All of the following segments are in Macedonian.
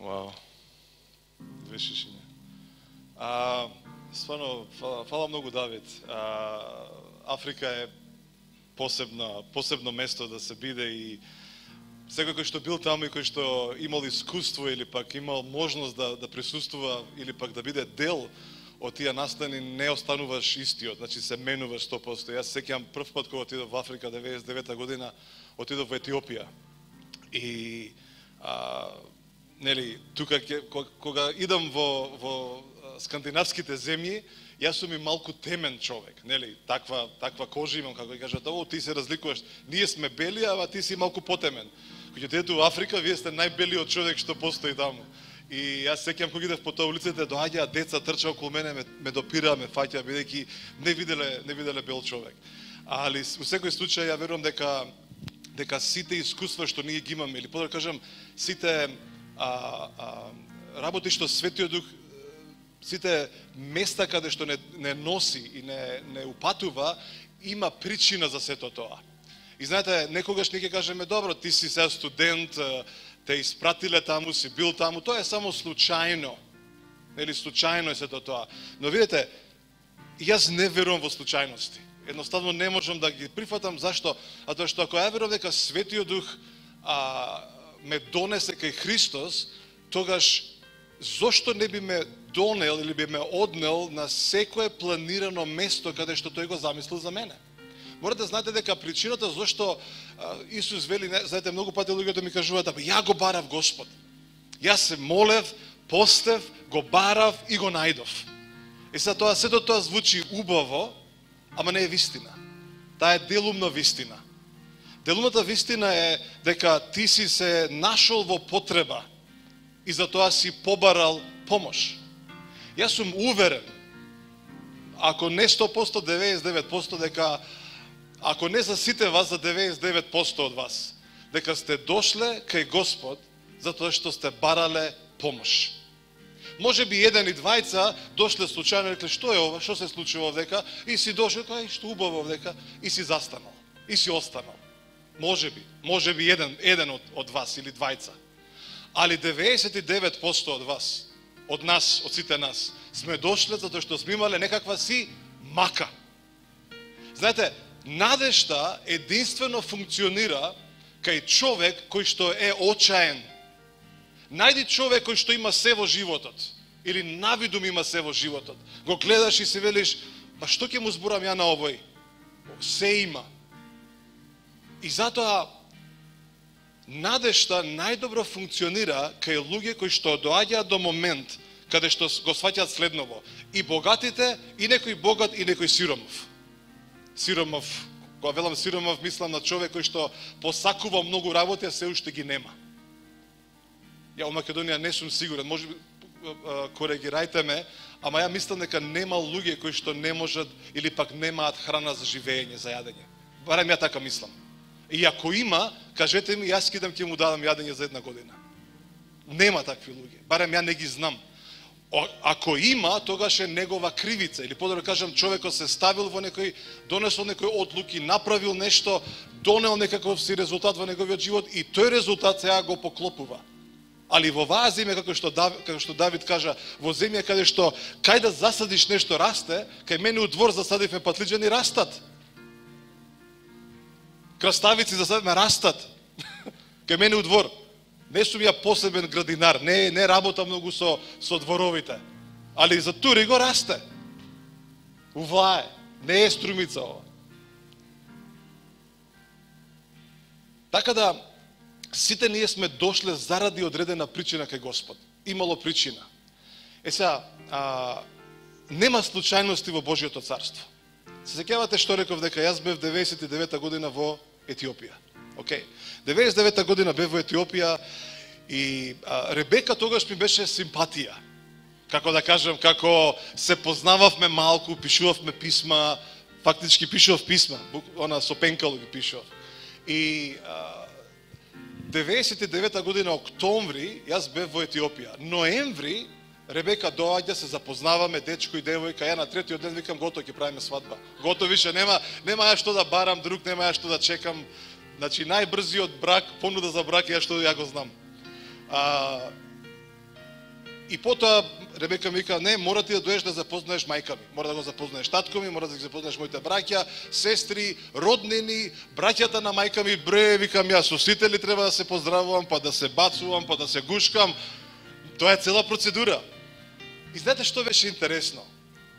Вау. Две шишиња. Стварно, фала многу, Давид. Африка е посебно место да се биде и секој кој што бил таму и кој што имал искуство или пак имал можност да присуствува или пак да биде дел од тие настани, не остануваш истиот, значи се менуваш 100%. Јас сеќавам прв пат кога отидов во Африка 99 година, отидов во Етиопија. И нели, тука кога идам во скандинавските земји, јас сум и малку темен човек, нели? Таква кожа имам, како и кажат, о, ти се разликуваш. Ние сме бели, ама ти си малку потемен. Кога отидете во Африка, вие сте најбелиот човек што постои таму. И јас сеќавам кога идев по таа улиците, доаѓаа деца, трчаа околу мене, ме допираа, ме фаќаа, бидејќи не виделе бел човек. Али во секој случај ја верувам дека сите искуства што ние ги имаме, или подобро кажам, сите работи што Светиот Дух, сите места каде што не носи и не упатува, има причина за сето тоа. И знаете, некогаш ние ќе кажеме, добро, ти си сега студент, те испратиле таму, си бил таму, тоа е само случајно. Нели, случајно е сето тоа. Но видите, јас не верувам во случајности. Едноставно не можам да ги прифатам. Зашто? А тоа што ако ја верувам дека Светиот Дух ме донесе кај Христос, тогаш зошто не би ме донел или би ме однел на секое планирано место каде што тој го замислил за мене? Морате да знаете дека причината зашто Исус вели, знаете, многу пати луѓето ми кажуваат, ја го барав Господ. Јас се молев, постев, го барав и го најдов. И сега тоа, сето тоа звучи убаво, ама не е вистина. Таа е делумна вистина. Делумната вистина е дека ти си се нашол во потреба и затоа си побарал помош. Јас сум уверен, ако не 100%, 99% дека, ако не за сите вас, за 99% од вас, дека сте дошле кај Господ затоа што сте барале помош. Може би еден и двајца дошле случајно и рекле, што е ова, што се случува овдека, и си дошол, кај што убаво овдека, и си застанал, и си останал. Може би еден од вас или двајца. Али 99% од вас, од нас, од сите нас, сме дошле затоа што сме имале некаква си мака. Знаете, надежта единствено функционира кај човек кој што е очаен. Најди човек кој што има се во животот, или навидум има се во животот. Го гледаш и се велиш, па што ќе му зборам ја на овој? Се има. И затоа надежта најдобро функционира кај луѓе кои што доаѓаат до момент каде што го сваќаат следново. И богатите, и некој богат, и некој сиромав. Сиромав, кога велам сиромав, мислам на човек кој што посакува многу работи, а се уште ги нема. Ја во Македонија не сум сигурен, може би коригирајте ме, ама ја мислам дека нема луѓе кои што не можат или пак немаат храна за живење, за јадење. Барем ја така мислам. И ако има, кажете ми, јас ќе му дадам јадење за една година. Нема такви луѓе, барем ја не ги знам. Ако има, тогаш е негова кривица, или подобро кажам, човекот се ставил во некој, донесол некој одлуки, направил нешто, донел некаков си резултат во неговиот живот и тој резултат сега го поклопува. Али во оваа земја, како што Давид кажа, во земја каде што кај да засадиш нешто расте, кај мене у двор засадивме патлиџани растат. Краставици засадивме растат. Кај мене у двор. Не сум ја посебен градинар, не работам многу со дворовите. Али за тури го расте. Увлае. Не е струмица ова. Така да, сите ние сме дошле заради одредена причина кај Господ. Имало причина. Сега, нема случајности во Божјото царство. Се сеќавате што реков дека јас бев 99 година во Етиопија. Океј. 99 година бев во Етиопија и Ребека тогаш ми беше симпатија. Како да кажам, како се познававме малку, пишувавме писма, фактички пишував писма, она со пенкало ги пишував. И 99 година октомври јас бев во Етиопија. Ноември Ребека доаѓа, се запознаваме, дечко и девојка, ја на третиот ден викам готово ќе правиме свадба. Готово више нема ја што да барам друг, нема ја што да чекам. Значи најбрзиот брак, понуда за брак, ја што ја го знам. И потоа Ребека ми вика, не, мора ти да доеш да запознаеш мајка ми, мора да го запознаеш татко ми, мора да ги запознаеш моите браќа, сестри, роднини, браќата на мајка ми, викам јас, со сите ли треба да се поздравувам, па да се бацувам, па да се гушкам. Тоа е цела процедура. И знаете што беше интересно?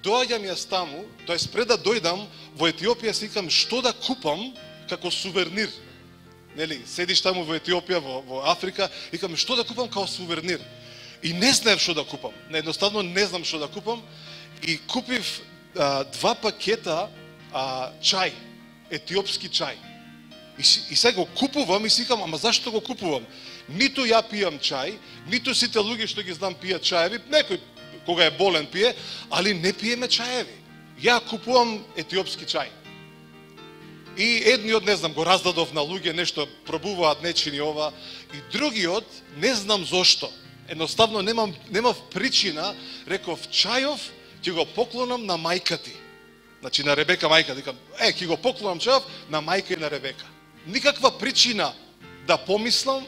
Доаѓам јас таму, тоест пред да дојдам во Етиопија, си викам што да купам како сувенир. Нели, седиш таму во Етиопија, во Африка, викам што да купам како сувенир. И не знаев што да купам. Едноставно не знам што да купам. И купив 2 пакета чај, етиопски чај. И сега го купувам и си викам, ама зашто го купувам? Ниту ја пијам чај, ниту сите луѓе што ги знам пијат чаеви, некој кога е болен пие, али не пиеме чаеви. Ја купувам етиопски чај. И едниот, не знам, го раздадов на луѓе, нешто пробуваат, не чини ова. И другиот, не знам зошто. Едноставно немав причина, реков чајов, ќе го поклонам на мајка ти. Значи на Ребека мајка, викам, ќе го поклонам чајов на мајка и на Ребека. Никаква причина да помислам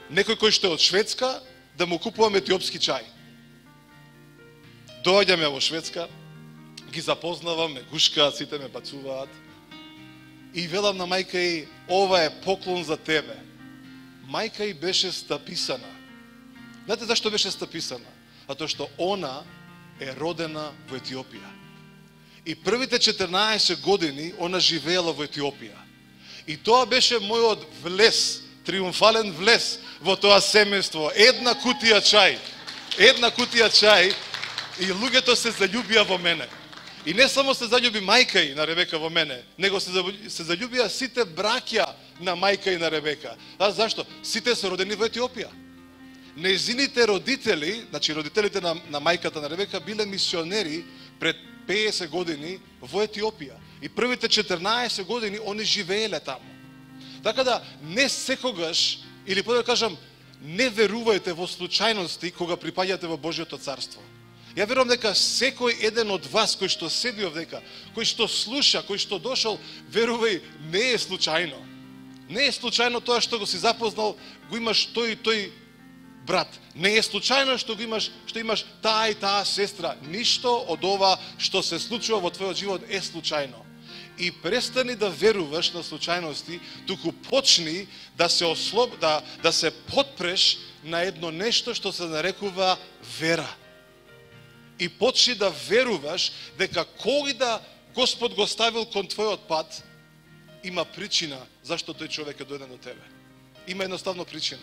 некој кој што е од Шведска да му купувам етиопски чај. Доаѓаме во Шведска, ги запознавам, ме гушкаат, сите ме бацуваат. И велам на мајка и, ова е поклон за тебе. Мајка и беше стаписана. Знаете зашто беше стаписана? Затоа што она е родена во Етиопија. И првите 14 години она живеела во Етиопија. И тоа беше мојот влез, триумфален влез во тоа семејство. Една кутија чај. И луѓето се заљубија во мене. И не само се заљуби мајка и на Ребека во мене, него се заљубија сите браќа на мајка и на Ребека. Зашто? Сите се родени во Етиопија. Нејзините родители, значи родителите на мајката на Ребека, биле мисионери пред 50 години во Етиопија. И првите 14 години они живееле таму. Така да не секогаш, или по да кажам, не верувајте во случајности кога припаѓате во Божјото царство. Ја верувам дека секој еден од вас кој што седи овдека, кој што слуша, кој што дошол, верувај, не е случајно. Не е случајно тоа што го си запознал, го имаш тој и тој брат. Не е случајно што имаш таа и таа сестра. Ништо од ова што се случува во твојот живот е случајно. И престани да веруваш на случајности, туку почни да се потпреш на едно нешто што се нарекува вера. И почни да веруваш дека кој да Господ го ставил кон твојот пат, има причина зашто тој човек е дојден до тебе. Има едноставно причина.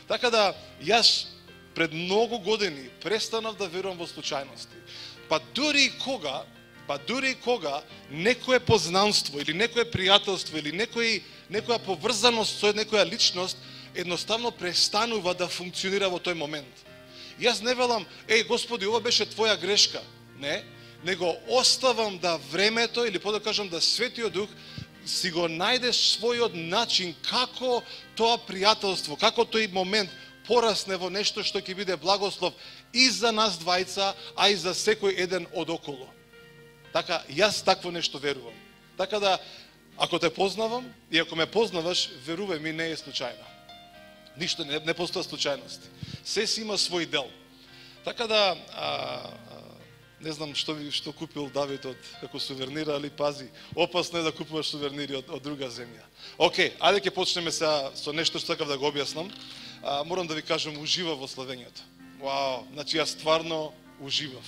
Така да, јас пред многу години престанав да верувам во случајности. Па дури и кога некое познанство или некое пријателство или некоја поврзаност со некоја личност едноставно престанува да функционира во тој момент. Јас не велам, Господи, ова беше твоја грешка. Не, него оставам да времето, или по да кажам да Светиот Дух си го најде својот начин како тоа пријателство, како тој момент порасне во нешто што ќе биде благослов и за нас двајца, а и за секој еден од околу. Така, јас такво нешто верувам. Така да, ако те познавам и ако ме познаваш, верувај ми, не е случајно. Ништо не постоја случајности. Се си има свој дел. Така да, не знам што купил Давид како сувенир, али пази, опасно е да купуваш сувенири од друга земја. Океј, ајде ќе почнеме сега со нешто што сакав да го објаснам. Морам да ви кажам, уживав во славењето. Вау, значи јас стварно уживав.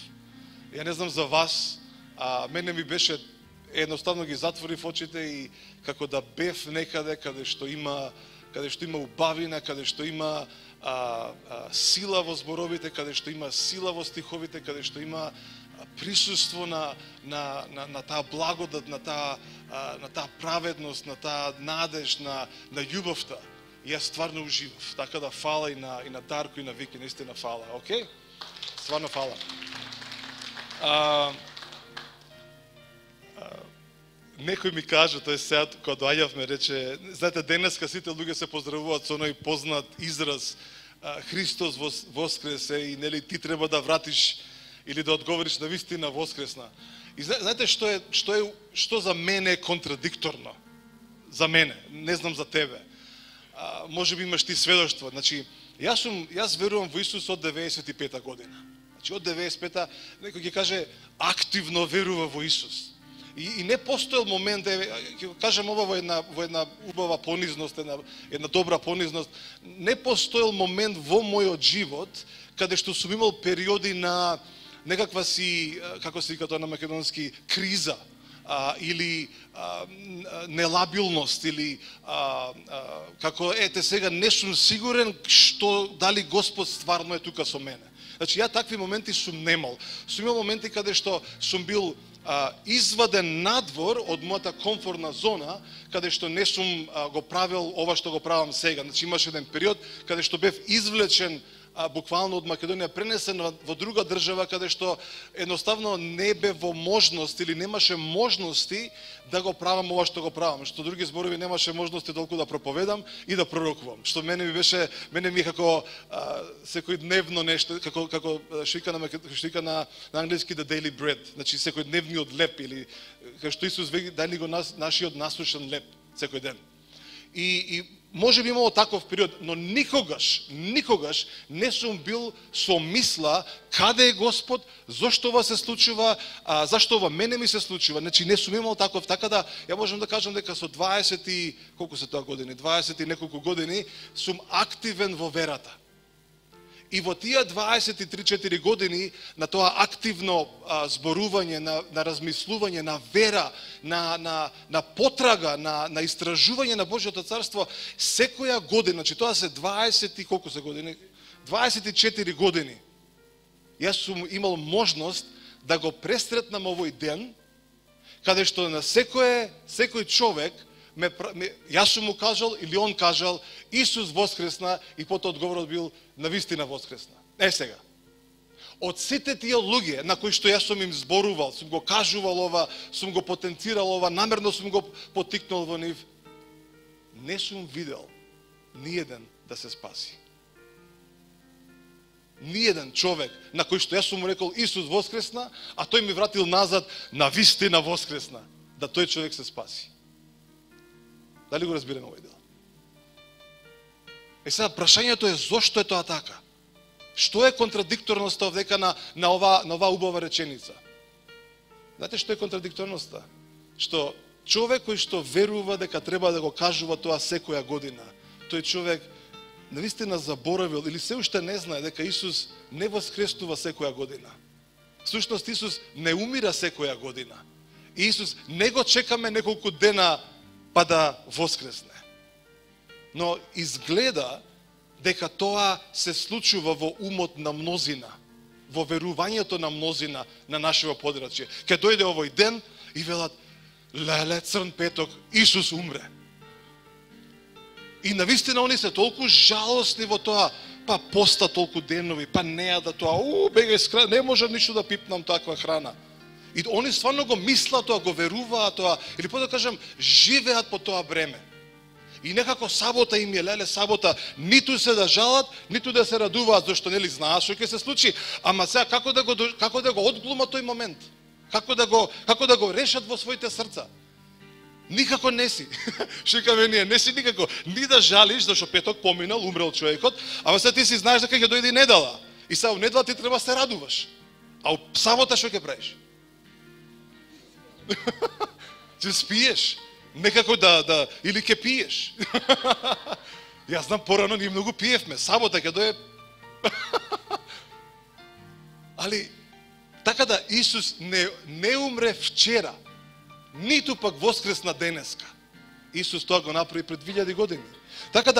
Ја не знам за вас, мене ми беше, едноставно ги затворив очите и како да бев некаде каде што има убавина, каде што има сила во зборовите, каде што има сила во стиховите, каде што има присуство на таа благодат, на таа праведност, на таа надеж, на љубовта. Јас стварно уживав. Така да фала и на Дарко и на Вики, наистина фала, окей? Стварно фала. Некој ми кажа, тој сега кога доаѓавме, рече, знаете, денеска сите луѓе се поздравуваат со оној познат израз Христос воскресе и нели ти треба да вратиш или да одговориш на вистина воскресна. И знаете што за мене е контрадикторно? За мене, не знам за тебе. може би имаш ти сведоштво. Значи, јас верувам во Исус од 95-та година. Значи, од 95-та, некој ќе каже, активно верува во Исус. И не постоел момент, ќе кажем ова во една убава понизност, една добра понизност, не постоел момент во мојот живот, каде што сум имал периоди на некаква си, како се вика тоа на македонски, криза, или нелабилност, или како сега не сум сигурен што дали Господ стварно е тука со мене. Значи, ја такви моменти сум немал. Сум имал моменти каде што сум бил изваден надвор од мојата комфортна зона, каде што не сум го правил ова што го правам сега. Значи, имаше еден период каде што бев извлечен буквално од Македонија, пренесен во друга држава, каде што едноставно не бе во можност или немаше можности да го правам ова што го правам. Што други зборови, немаше можности толку да проповедам и да пророкувам. Што мене ми како секојдневно нешто, како шика на англиски the daily bread, значи секојдневниот леп, или како што Исус веќе дај ни го нашиот насушен леп секој ден. И може би имало таков период, но никогаш не сум бил со мисла каде е Господ, зошто ова се случува, зашто ова мене ми се случува. Значи не сум имал таков, така да ја можам да кажам дека со 20 и колку се тоа години, 20 и неколку години сум активен во верата. И во тие 23-4 години на тоа активно зборување, на размислување, на вера, на потрага, на истражување на Божјото царство, секоја година, значи тоа се 20 и колку се години? 24 години. Јас сум имал можност да го пресретнам овој ден, каде што на секој човек јас сум му кажал или он кажал Исус воскресна, и потоа одговорот бил навистина воскресна. Сега, од сите тие луѓе на кои што јас сум им зборувал, сум го кажувал ова, сум го потенцирал ова, намерно сум го поттикнал во нив, не сум видел ниеден да се спаси. Ниеден човек на кој што јас сум му рекол Исус воскресна, а тој ми вратил назад навистина воскресна, да тој човек се спаси. Дали го разбираме овој дел? Сега, прашањето е зошто е тоа така? Што е контрадикторноста овдека на ова убава реченица? Знаете што е контрадикторноста? Што човек кој што верува дека треба да го кажува тоа секоја година, тој човек навистина заборавил или се уште не знае дека Исус не воскреснува секоја година. Всушност Исус не умира секоја година. Исус не го чекаме неколку дена па да воскресне. Но изгледа дека тоа се случува во умот на мнозина, во верувањето на мнозина на нашето подрачје. Ке дојде овој ден и велат, леле, црн петок, Исус умре. И навистина они се толку жалосни во тоа, па поста толку денови, па не јада тоа, бегај с храна, не можам ништо да пипнам таква храна. И они стварно го мислат тоа, го веруваат тоа, или по да кажам, живеат по тоа бреме. И некако сабота им е, леле, сабота, ниту се да жалат, ниту да се радуваат, зашто нели знаат што ќе се случи. Ама сега како да го одглумат тој момент? Како да го решат во своите срца? Никако не си. Шикаме ние, не си никако. Ни да жалиш, зашто петок поминал, умрел човекот, ама сега ти си знаеш дека ќе дојде недела. И сега у недела ти треба се радуваш. А у сабота што ќе правиш? Ќе спиеш. Некако или ќе пиеш. Јас знам, порано ние многу пиевме. Сабота ќе дое. Али, така да Исус не умре вчера, ниту пак воскресна денеска. Исус тоа го направи пред 2000 години. Така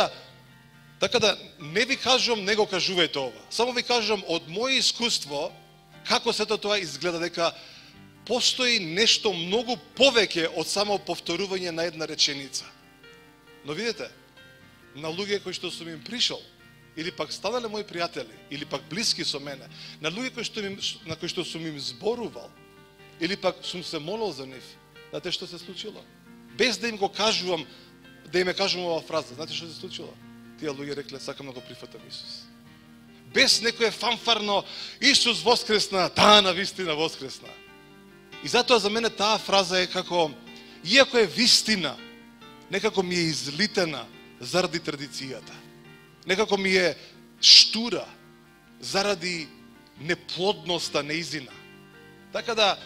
да не ви кажувам, не го кажувајте ова. Само ви кажувам од моје искуство како сето тоа изгледа, дека постои нешто многу повеќе од само повторување на една реченица. Но видите, на луѓе кои што сум им пришол, или пак станале мои пријатели, или пак блиски со мене, на луѓе на кои што сум им зборувал, или пак сум се молил за нив, знаете што се случило? Без да им го кажувам, да им кажувам ова фраза, знаете што се случило? Тие луѓе рекле, сакам да го прифатам Исус. Без некое фанфарно, Исус воскресна, навистина воскресна. И затоа за мене таа фраза е како, иако е вистина, некако ми е излитена заради традицијата. Некако ми е штура заради неплодноста неизина. Така да,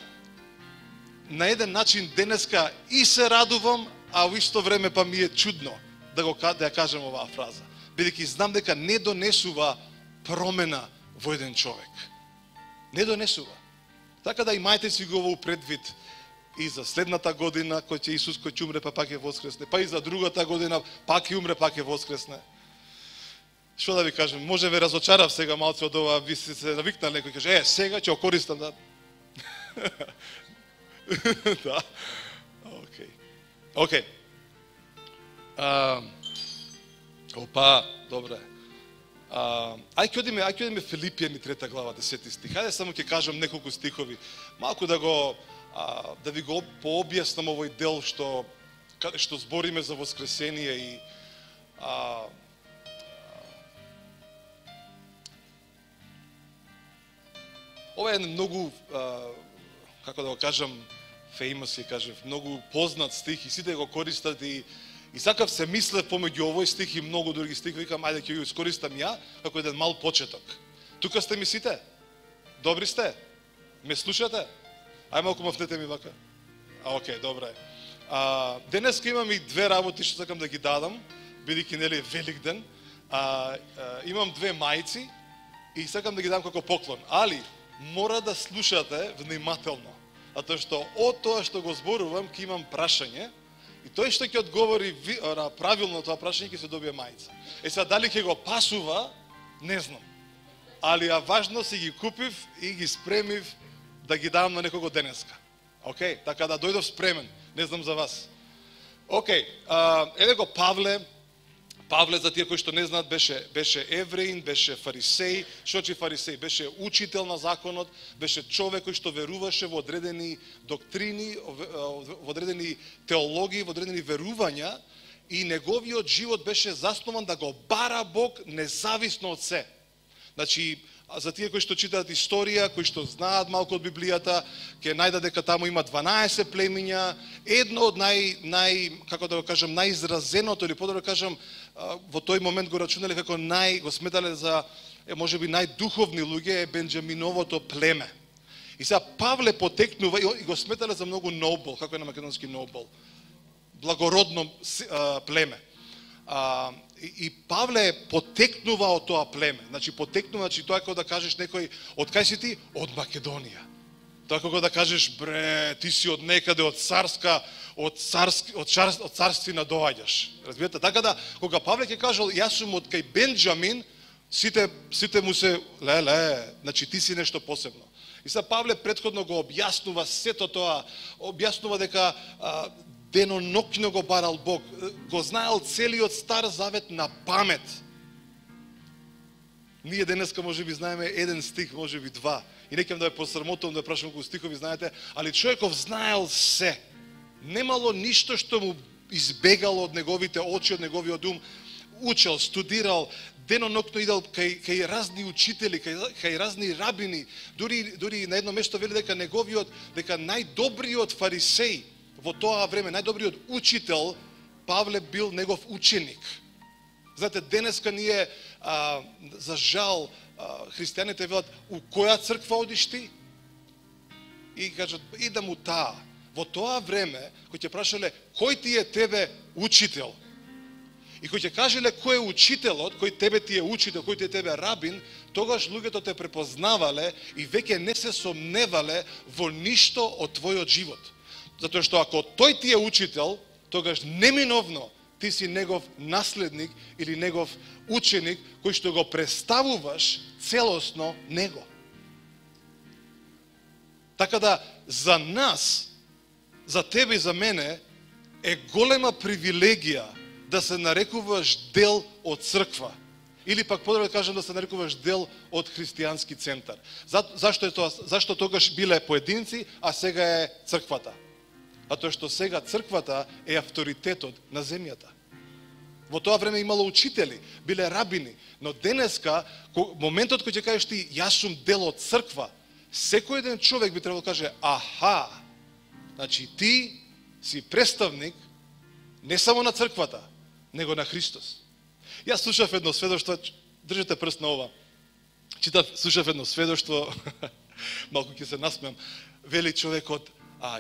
на еден начин денеска и се радувам, а во исто време па ми е чудно да ја кажем оваа фраза. Бидејќи знам дека не донесува промена во еден човек. Не донесува. Така да имајте си го во предвид и за следната година, кој ќе Исус кој ќе умре па пак ќе воскресне, па и за другата година пак ќе умре, пак ќе воскресне. Што да ви кажем, може ве разочарав сега малце од ова, ви се навикнали, некој каже, сега ќе окористам да... Да. Океј. Опа, добре. Ајде одиме Филипијани 3 глава 10 стих. Ајде само ќе кажам неколку стихови. Малку да ви го пообјаснам овој дел што збориме за воскресение и ова е многу како да го кажам famous, ја кажав, многу познат стих и сите го користат и сакав се мислев помеѓу овој стих и многу други стихови, викам ајде ќе го искористам ја како еден мал почеток. Тука сте ми сите? Добри сте? Ме слушате? Ај малку мавнете ми вака. Океј, добре. Денеска имам и две работи што сакам да ги дадам, бидејќи нели е Великден. Имам две мајци и сакам да ги дам како поклон, али мора да слушате внимателно, затоа што од тоа што го зборувам ќе имам прашање и тој што ќе одговори правилно тоа прашање ќе се добие мајца. Сега дали ќе го пасува, не знам. Али важно си ги купив и ги спремив да ги дам на некого денеска. Океј, така да дојдов спремен, не знам за вас. Океј, еве го Павле, за тие кои што не знаат, беше евреин, беше фарисеј. Што че фарисеј? Беше учител на законот, беше човек кој што веруваше во одредени доктрини, во одредени теологии, во одредени верувања и неговиот живот беше заснован да го бара Бог независно од се. Значи, за тие кои што читаат историја, кои што знаат малку од Библијата, ќе најдат дека таму има 12 племиња, едно од како да го кажам, најизразеното, или подобро да кажам, во тој момент го рачунале како го сметале за можеби најдуховни луѓе е Бенџаминовото племе. И сега Павле потекнува и го сметале за многу нобл, како е на македонски нобл, благородно племе. И Павле потекнува од тоа племе. Значи потекнува, тоа е како да кажеш некој, од кај си ти? Од Македонија. Тоа е како да кажеш, бре, ти си од некаде, од царствина доаѓаш. Разбирате? Така да, кога Павле ќе кажал, јас сум од кај Бенџамин, сите му се, значи ти си нешто посебно. И сега Павле претходно го објаснува сето тоа, објаснува дека деноноќно го барал Бог, го знаел целиот Стар Завет на памет. Ние денеска може би знаеме еден стих, може би два. И некем да ја посрамотувам да прашам колку стихови знаете, али човеков знаел се. Немало ништо што му избегало од неговите очи, од неговиот ум. Учел, студирал, деноноќно идел кај разни учители, кај разни рабини. Дури на едно место вели дека дека најдобриот фарисеј во тоа време, најдобриот учител, Павле бил негов ученик. Знаете, денеска ние, за жал, христијаните велат, у која црква одиш ти? И кажат, идам у таа. Во тоа време, кој ќе прашале, кој ти е тебе учител? И кој ќе кажеле кој е учителот, кој тебе ти е учител, кој ти е тебе рабин, тогаш луѓето те препознавале и веќе не се сомневале во ништо од твојот живот. Затоа што ако тој ти е учител, тогаш неминовно ти си негов наследник или негов ученик кој што го представуваш целосно него. Така да за нас, за тебе и за мене е голема привилегија да се нарекуваш дел од црква. Или пак подобро да кажам да се нарекуваш дел од христијански центар. Зашто е тоа? Зашто тогаш биле поединци, а сега е црквата? Затоа што сега црквата е авторитетот на земјата. Во тоа време имало учители, биле рабини, но денеска, моментот кој ќе кажеш ти, јас сум дел од црква, секој еден човек би требало да каже, аха, значи ти си представник не само на црквата, него на Христос. Јас слушав едно сведоштво, држите прст на ова. Слушав едно сведоштво, малку ќе се насмеам, вели човекот,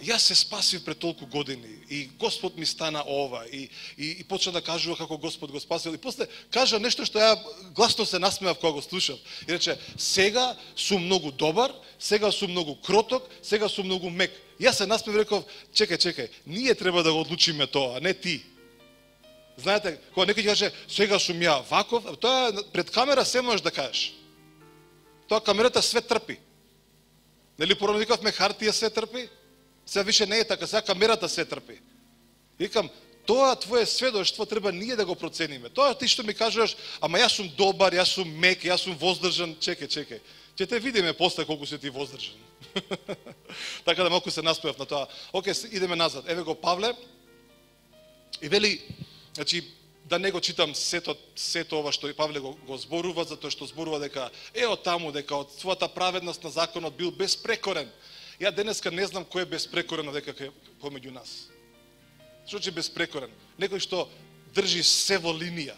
јас се спасив пред толку години и Господ ми стана ова и почна да кажува како Господ го спасил и после кажа нешто што ја гласно се насмеав кога го слушав и рече сега сум многу добар, сега сум многу кроток, сега сум многу мек. Јас се насмеав и реков чекај, ние треба да го одлучиме тоа, а не ти. Знаете, кога некој каже сега сум ја ваков, тоа пред камера се можеш да кажеш. Тоа камерата све трпи. Нели порано викавме хартија се трпи? Сега више не е така, сега камерата се трпи. Викам, тоа твое сведоштво треба ние да го процениме. Тоа ти што ми кажуваш, ама јас сум добар, јас сум мек, јас сум воздржан, чекај. Ќе те видиме после колку си ти воздржан. Така да малку се наспојав на тоа. Океј, идеме назад. Еве го Павле. И вели, значи, да не го читам сето ова што и Павле го зборува, затоа што зборува дека од таму, дека од својата праведност на законот бил безпрекорен. Ја денеска не знам кој е безпрекорен дека помеѓу нас. Што че безпрекорен? Некој што држи се во линија.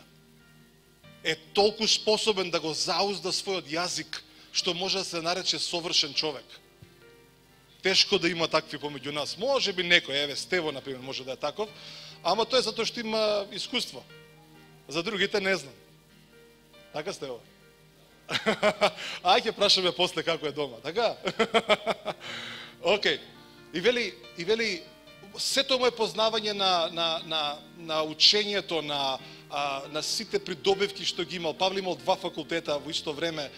Е толку способен да го заузда својот јазик, што може да се нарече совршен човек. Тешко да има такви помеѓу нас. Може би некој, еве Стево, например, може да е таков, ама тоа е затоа што има искуство. За другите не знам. Така Стево? Ај ќе прашаме после како е дома, така? Океј. И вели сето моје познавање на учењето, на сите придобивки што ги имал. Павле имал 2 факултета во исто време.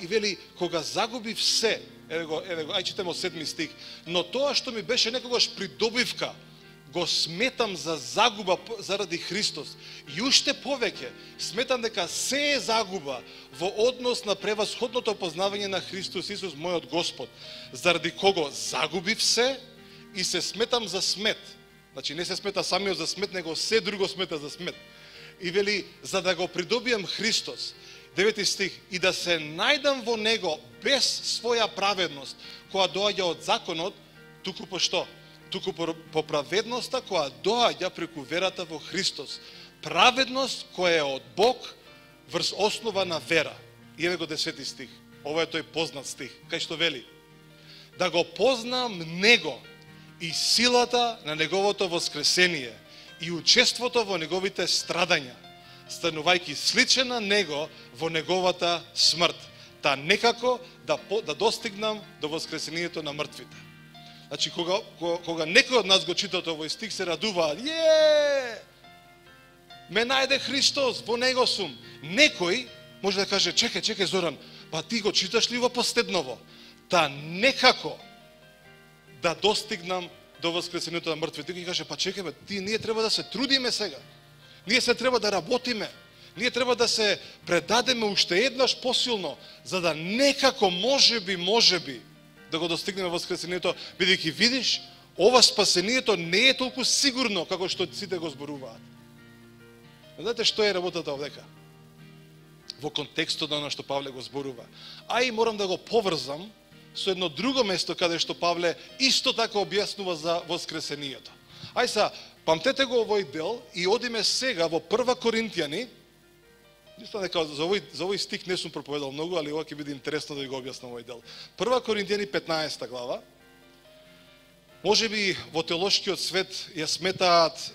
И вели, кога загубив се, еве го, ај читаме 7 стих, но тоа што ми беше некогаш придобивка, го сметам за загуба заради Христос. И уште повеќе, сметам дека се е загуба во однос на превасходното познавање на Христос Исус, мојот Господ, заради кого загубив се и се сметам за смет. Значи не се смета самиот за смет, него се друго смета за смет. И вели, за да го придобием Христос, 9 стих, и да се најдам во Него без своја праведност, која доаѓа од законот, туку по што? Туку по праведноста која доаѓа преку верата во Христос. Праведност која е од Бог врз основа на вера. И еве го 10 стих. Ова е тој познат стих. Кај што вели? Да го познам Него и силата на Неговото воскресение и учеството во Неговите страдања, станувајќи сличен на Него во Неговата смрт, та некако да достигнам до воскресението на мртвите. Значи, кога некој од нас го читат овој стих, се радуваат. Ме најде Христос, во Него сум. Некој може да каже, чекај Зоран, па ти го читаш ли во последново? Та некако да достигнам до воскресението на мртвите. Ти каже, па чекај, ние треба да се трудиме сега. Ние се треба да работиме. Ние треба да се предадеме уште еднаш посилно, за да некако можеби, да го достигнеме воскресението, бидејќи видиш, ова спасението не е толку сигурно како што сите го зборуваат. Знаете што е работата овдека? Во контекстот на она што Павле го зборува. А и морам да го поврзам со едно друго место каде што Павле исто така објаснува за воскресението. Ај са, памтете го овој дел и одиме сега во 1 Коринтијани. Мислам дека за овој стих не сум проповедал многу, али ова ќе биде интересно да ви го објаснам овој дел. 1 Коринтијани 15 глава. Може би во теолошкиот свет ја сметаат,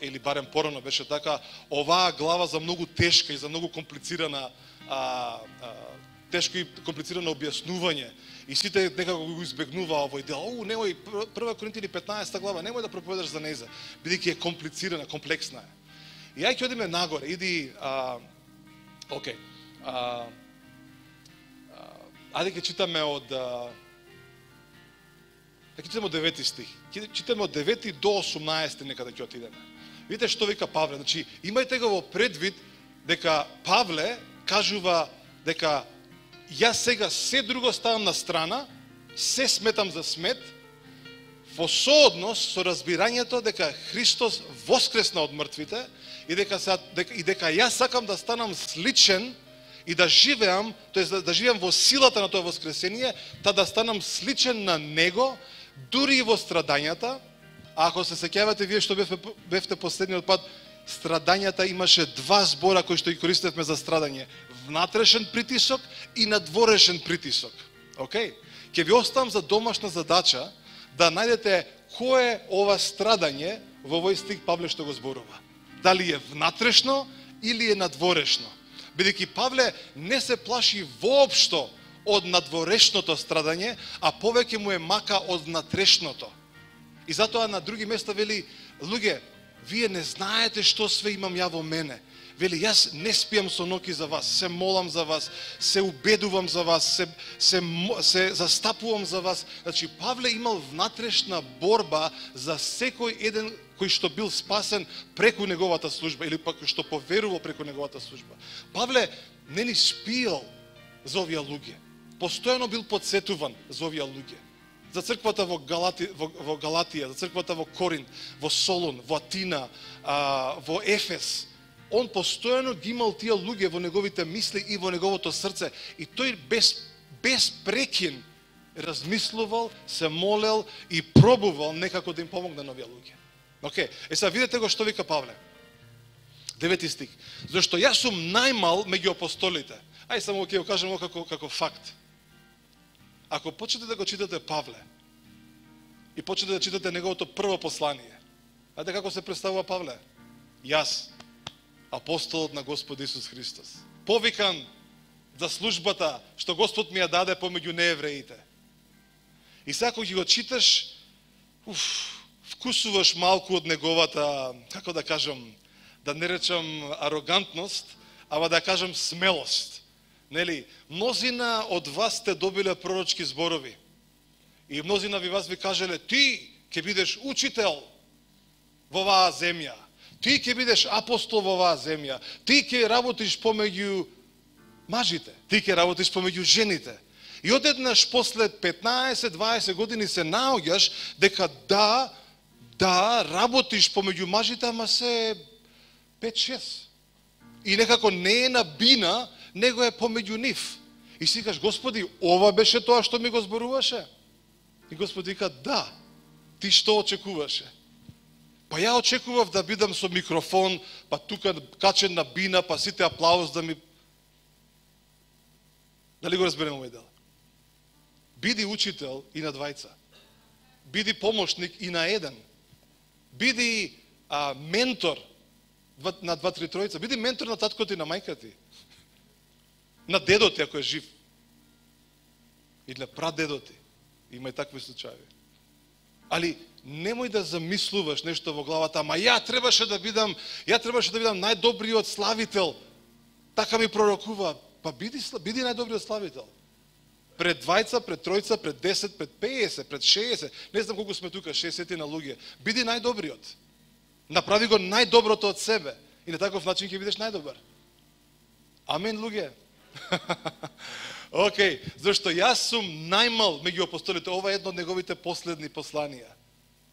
или барем порано беше така, оваа глава за многу тешка и за многу комплицирана, тешко и комплицирано објаснување. И сите некако го избегнуваа овој дел. Немој 1 Коринтијани 15 глава, немој да проповедаш за нејза, бидејќи е комплицирана, комплексна е. И ај ќе одиме нагоре, иди. Океј. Ајде ќе читаме од 9 стих. Читаме од 9 до 18 некаде ќе отидеме. Видите што вика Павле. Значи, имајте го во предвид дека Павле кажува дека јас сега се друго ставам на страна, се сметам за смет, во сооднос со разбирањето дека Христос воскресна од мртвите и дека јас сакам да станам сличен и да живеам, тоест да живеам во силата на тоа воскресение, та да станам сличен на Него, дури и во страдањата. А ако се сеќавате вие што бевте последниот пат, страдањата имаше два збора кои што ги користевме за страдање. Внатрешен притисок и надворешен притисок. Океј? Ќе ви оставам за домашна задача да најдете кое е ова страдање во овој стих Павле што го зборува. Дали е внатрешно или е надворешно. Бидејќи Павле не се плаши воопшто од надворешното страдање, а повеќе му е мака од внатрешното. И затоа на други места вели, луѓе, вие не знаете што све имам ја во мене. Вели, јас не спијам со ноќи за вас, се молам за вас, се убедувам за вас, се застапувам за вас. Значи, Павле имал внатрешна борба за секој еден кој што бил спасен преку неговата служба или пак што поверувал преку неговата служба. Павле не ни спиел за овие луѓе. Постојано бил подсетуван за овие луѓе. За црквата во Галатија, за црквата во Коринт, во Солун, во Атина, во Ефес. Он постојано ги имал тие луѓе во неговите мисли и во неговото срце. И тој без прекин размислувал, се молел и пробувал некако да им помогне на овие луѓе. Океј, сега видете го што вика Павле. 9 стих. Зашто јас сум најмал меѓу апостолите. Ај само ќе го кажем како факт. Ако почнете да го читате Павле и почнете да читате неговото прво послание, ајде како се представува Павле? Јас, апостолот на Господ Исус Христос, повикан за службата што Господ ми ја даде помеѓу неевреите. И сега кога го читаш, вкусуваш малку од неговата, како да кажам, да не речам арогантност, ама да кажам смелост. Нели, мнозина од вас сте добиле пророчки зборови. И мнозина вас ви кажеле, ти ќе бидеш учител во оваа земја. Ти ќе бидеш апостол во оваа земја. Ти ќе работиш помеѓу мажите. Ти ќе работиш помеѓу жените. И одеднаш после 15-20 години се наоѓаш дека да, работиш помеѓу мажите, ама се 5-6. И некако не е на бина, него е помеѓу нив. И си кажеш, Господи, ова беше тоа што ми го зборуваше? И Господ вика, да, ти што очекуваше? Па ја очекував да бидам со микрофон, па тука качен на бина, па сите аплауз да ми... Дали го разберем овој дел? Биди учител и на двајца. Биди помошник и на еден. Биди ментор на 2-3 тројца. Биди ментор на таткото и на мајка ти. На дедо ти, ако е жив. Или на прадедо ти. Има и такви случаи. Али немој да замислуваш нешто во главата, ама ја требаше да бидам најдобриот славител. Така ми пророкува. Па биди најдобриот славител. Пред двајца, пред тројца, пред 10, пред 50, пред 60, не знам колку сме тука, 60 на луѓе. Биди најдобриот. Направи го најдоброто од себе и на таков начин ќе бидеш најдобар. Амен, луѓе. Океј, зашто јас сум најмал меѓу апостолите. Ова е едно од неговите последни посланија.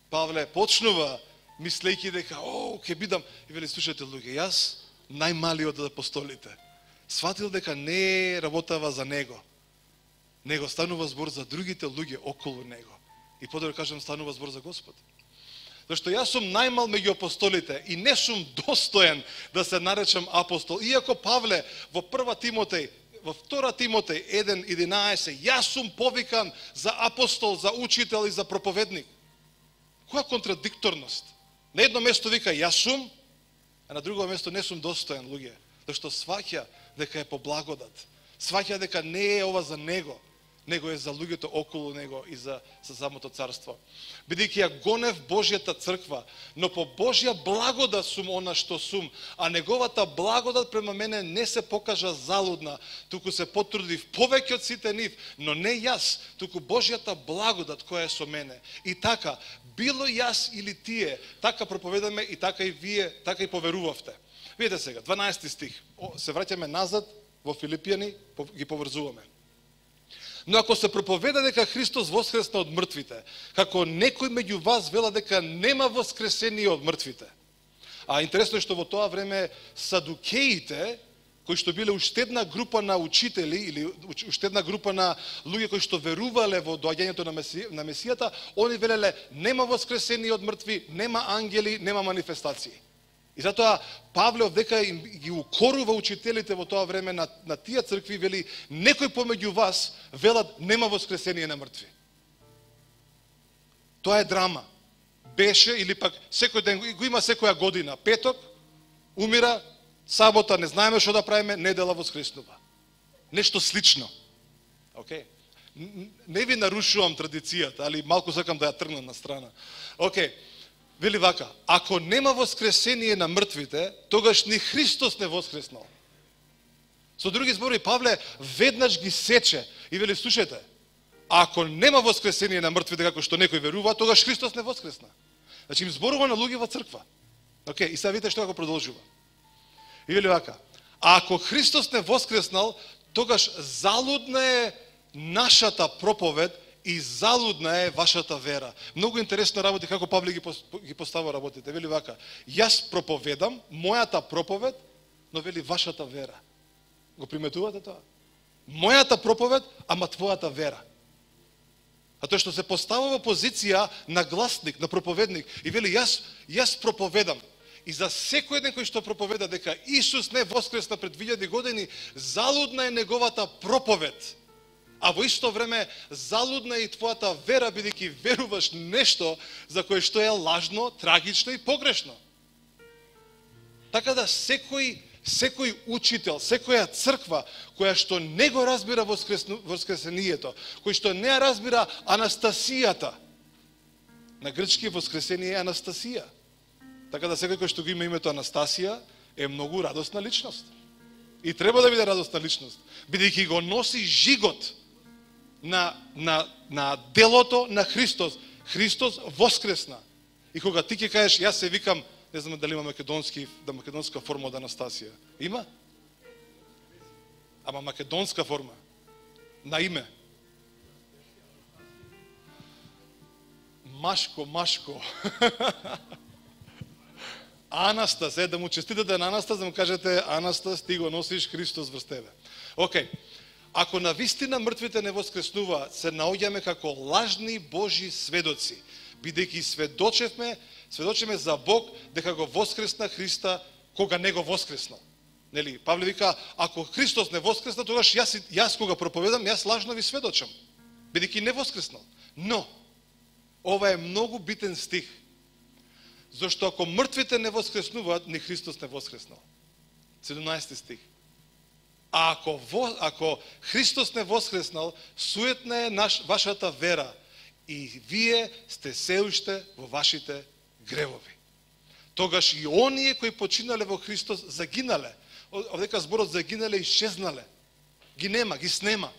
Павле почнува мислејќи дека, ќе бидам, и вели, слушате луѓе, јас најмалиот од апостолите. Сватил дека не работава за него. Него станува збор за другите луѓе околу него. И подобро кажам, станува збор за Господ. Зашто јас сум најмал меѓу апостолите и не сум достоен да се наречам апостол. Иако Павле во 1 Тимотеј, во 2 Тимотеј 1:11, јас сум повикан за апостол, за учител и за проповедник. Која контрадикторност? На едно место вика јас сум, а на друго место не сум достоен, луѓе. Зашто сваќа дека е по благодат. Сваќа дека не е ова за него, него е за луѓето околу него и за самото царство. Бидејќи ја гонев Божјата црква, но по Божја благодат сум она што сум, а неговата благодат према мене не се покажа залудна, туку се потрудив повеќе од сите нив, но не јас, туку Божјата благодат која е со мене. И така, било јас или тие, така проповедаме и така и вие, така и поверувавте. Видете сега, 12 стих, се враќаме назад во Филипијани, ги поврзуваме. Но ако се проповеда дека Христос воскресна од мртвите, како некој меѓу вас вела дека нема воскресение од мртвите. А интересно е што во тоа време садукеите, кои што биле уште една група на учители или уште една група на луѓе кои што верувале во доаѓањето на Месијата, они велеле нема воскресение од мртви, нема ангели, нема манифестации. И затоа Павле овдека ги укорува учителите во тоа време на тие цркви, вели, некој помеѓу вас велат нема воскресение на мртви. Тоа е драма. Беше или пак секој ден го има секоја година, петок умира, сабота не знаеме што да правиме, недела воскреснува. Нешто слично. Океј. Не ви нарушувам традицијата, али малку сакам да ја тргнам на страна. Океј. Вели вака, ако нема воскресение на мртвите, тогаш ни Христос не воскреснал. Со други зборови, Павле веднаш ги сече и вели, слушајте, ако нема воскресение на мртвите, како што некој верува, тогаш Христос не воскресна. Значи им зборува на луѓе во црква. Океј, и сега видите што како продолжува. И вели вака, ако Христос не воскреснал, тогаш залудна е нашата проповед и залудна е вашата вера. Многу интересно работи како Павле ги поставува работите. Вели вака, јас проповедам, мојата проповед, но вели вашата вера. Го приметувате тоа? Мојата проповед, ама твојата вера. А тоа што се поставува позиција на гласник, на проповедник, и вели јас проповедам. И за секој еден кој што проповеда дека Исус не воскресна пред 2000 години, залудна е неговата проповед. А во исто време залудна е и твојата вера, бидејќи веруваш нешто за кое што е лажно, трагично и погрешно. Така да секој учител, секоја црква која што не го разбира воскресението, кој што не ја разбира Анастасијата, на грчки воскресение е Анастасија. Така да секој кој што го има името Анастасија е многу радосна личност. И треба да биде радосна личност, бидејќи го носи жигот на делото на Христос. Христос воскресна. И кога ти ќе кажеш, јас се викам, не знам дали има македонска форма од Анастасија. Има? Ама македонска форма. На име. Машко. Анастас, да му честитате на Анастас, да му кажете, Анастас, ти го носиш Христос врз тебе. Океј. Ако на вистина мртвите не воскреснува, се наоѓаме како лажни Божи сведоци, бидејќи сведочиме за Бог дека го воскресна Христа кога не го воскреснал. Нели, Павле вика, ако Христос не воскресна, тогаш јас кога проповедам, јас лажно ви сведочам, бидејќи не воскреснал. Но ова е многу битен стих. Зашто ако мртвите не воскреснуваат, ни Христос не воскреснал. 17 стих. А ако Христос не воскреснал, суетна е вашата вера и вие сте се уште во вашите гревови. Тогаш и оние кои починале во Христос загинале. Овдека зборот загинале и исчезнале. Ги нема, ги снема.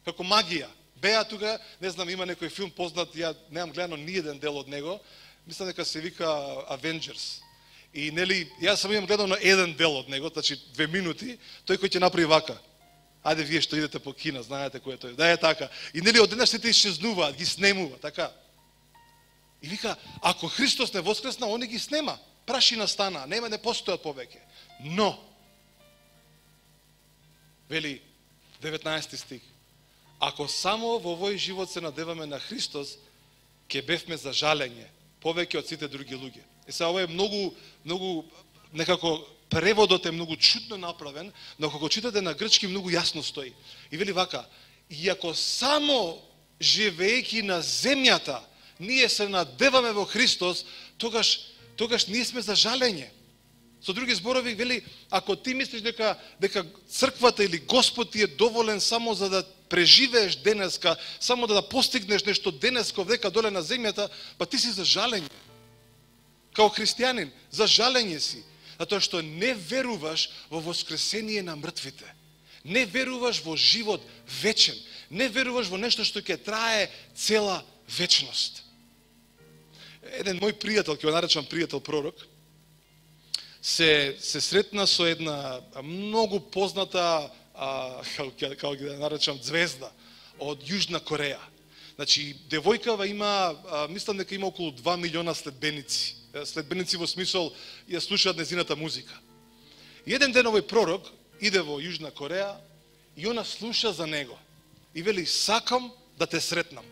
Како магија. Беа тука, не знам, има некој филм познат, ја немам гледано ни еден дел од него, мислам дека се вика Avengers. И нели, јас сам имам гледано еден дел од него, значи 2 минути, тој кој ќе направи вака. Ајде вие што идете по кино, знаете кој е тој. Да е така. И нели одеднаш сите исчезнуваат, ги снемува, така. И вика, ако Христос не воскресна, они ги снема. Прашина стана, не постојат повеќе. Но вели 19 стих. Ако само во овој живот се надеваме на Христос, ќе бевме за жалење повеќе од сите други луѓе. И сега ова е многу некако преводот е многу чудно направен, но кога читате на грчки многу јасно стои. И вели вака: и ако само живеејќи на земјата, ние се надеваме во Христос, тогаш ние сме за жалење. Со други зборови, вели, ако ти мислиш дека црквата или Господ ти е доволен само за да преживееш денеска, само да постигнеш нешто денеска овдека доле на земјата, па ти си за жалење. Као христијанин, за жалење си, затоа што не веруваш во воскресение на мртвите. Не веруваш во живот вечен. Не веруваш во нешто што ќе трае цела вечност. Еден мој пријател, ќе го наречам пријател пророк, се сретна со една многу позната, како ги да наречам, звезда од Јужна Кореја. Значи, девојкава има, мислам дека има околу 2 милиона следбеници. Следбеници во смисол, ја слушаат незината музика. И еден ден овој пророк иде во Јужна Кореја и она слуша за него. И вели, сакам да те сретнам.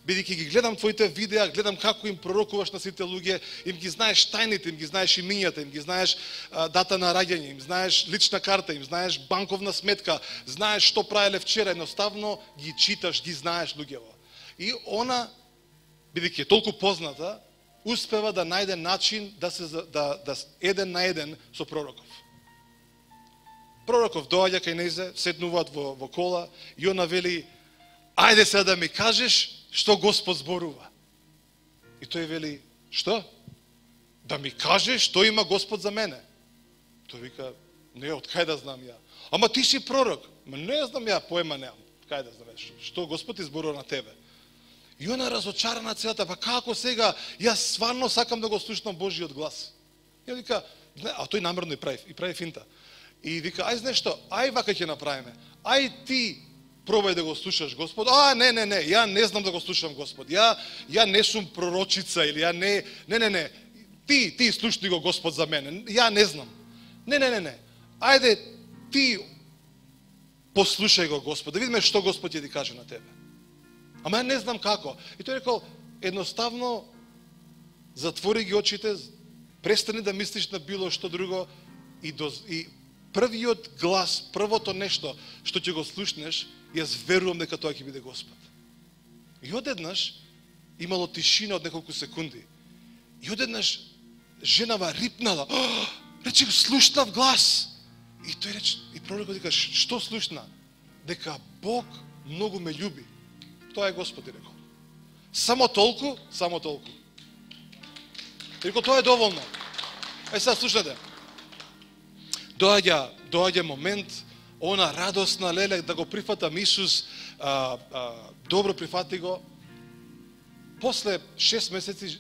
бидејќи ги гледам твоите видеа, гледам како им пророкуваш на сите луѓе, им ги знаеш тајните, им ги знаеш имињата, им ги знаеш дата на раѓање, им знаеш лична карта, им знаеш банковна сметка, знаеш што правеле вчера, едноставно ги читаш, ги знаеш луѓево. И она, бидејќи е толку позната, успева да најде начин да еден на еден со пророков. Пророков доаѓа кај нејзе, седнуваат во кола и она вели: ајде сега да ми кажеш што Господ зборува. И тој вели: што? Да ми кажеш што има Господ за мене. Тој вика: не, од кај да знам ја? Ама ти си пророк. Ма не знам ја, поема немам. Кај да знам што Господ изборува на тебе? И она разочарана целата: па како сега, јас стварно сакам да го слушнам Божиот глас. И вика: а тој намерно и прави финта. И вика: ај знаеш што, ај вака ќе направиме. Ај ти пробај да го слушаш Господ. Не, ја не знам да го слушам Господ. Ја не сум пророчица или ја не. Ти слушни го Господ за мене. Ја не знам. Не. Ајде ти послушај го Господ, да видиме што Господ ќе ти каже на тебе. Ама ја не знам како. И тој рекол: едноставно затвори ги очите, престани да мислиш на било што друго и првиот глас, првото нешто што ќе го слушнеш, јас верувам дека тоа ќе биде Господ. И одеднаш имало тишина од неколку секунди. И одеднаш женава рипнала: рече, слушнав глас. И тој рече, и пророкот вика: што слушна? Дека Бог многу ме љуби. Тоа е Господ, и рекол. Само толку. И рекол: тоа е доволно. Сега слушате. Доаѓа момент, она радосна леле да го прифатам Исус, добро прифати го. После 6 месеци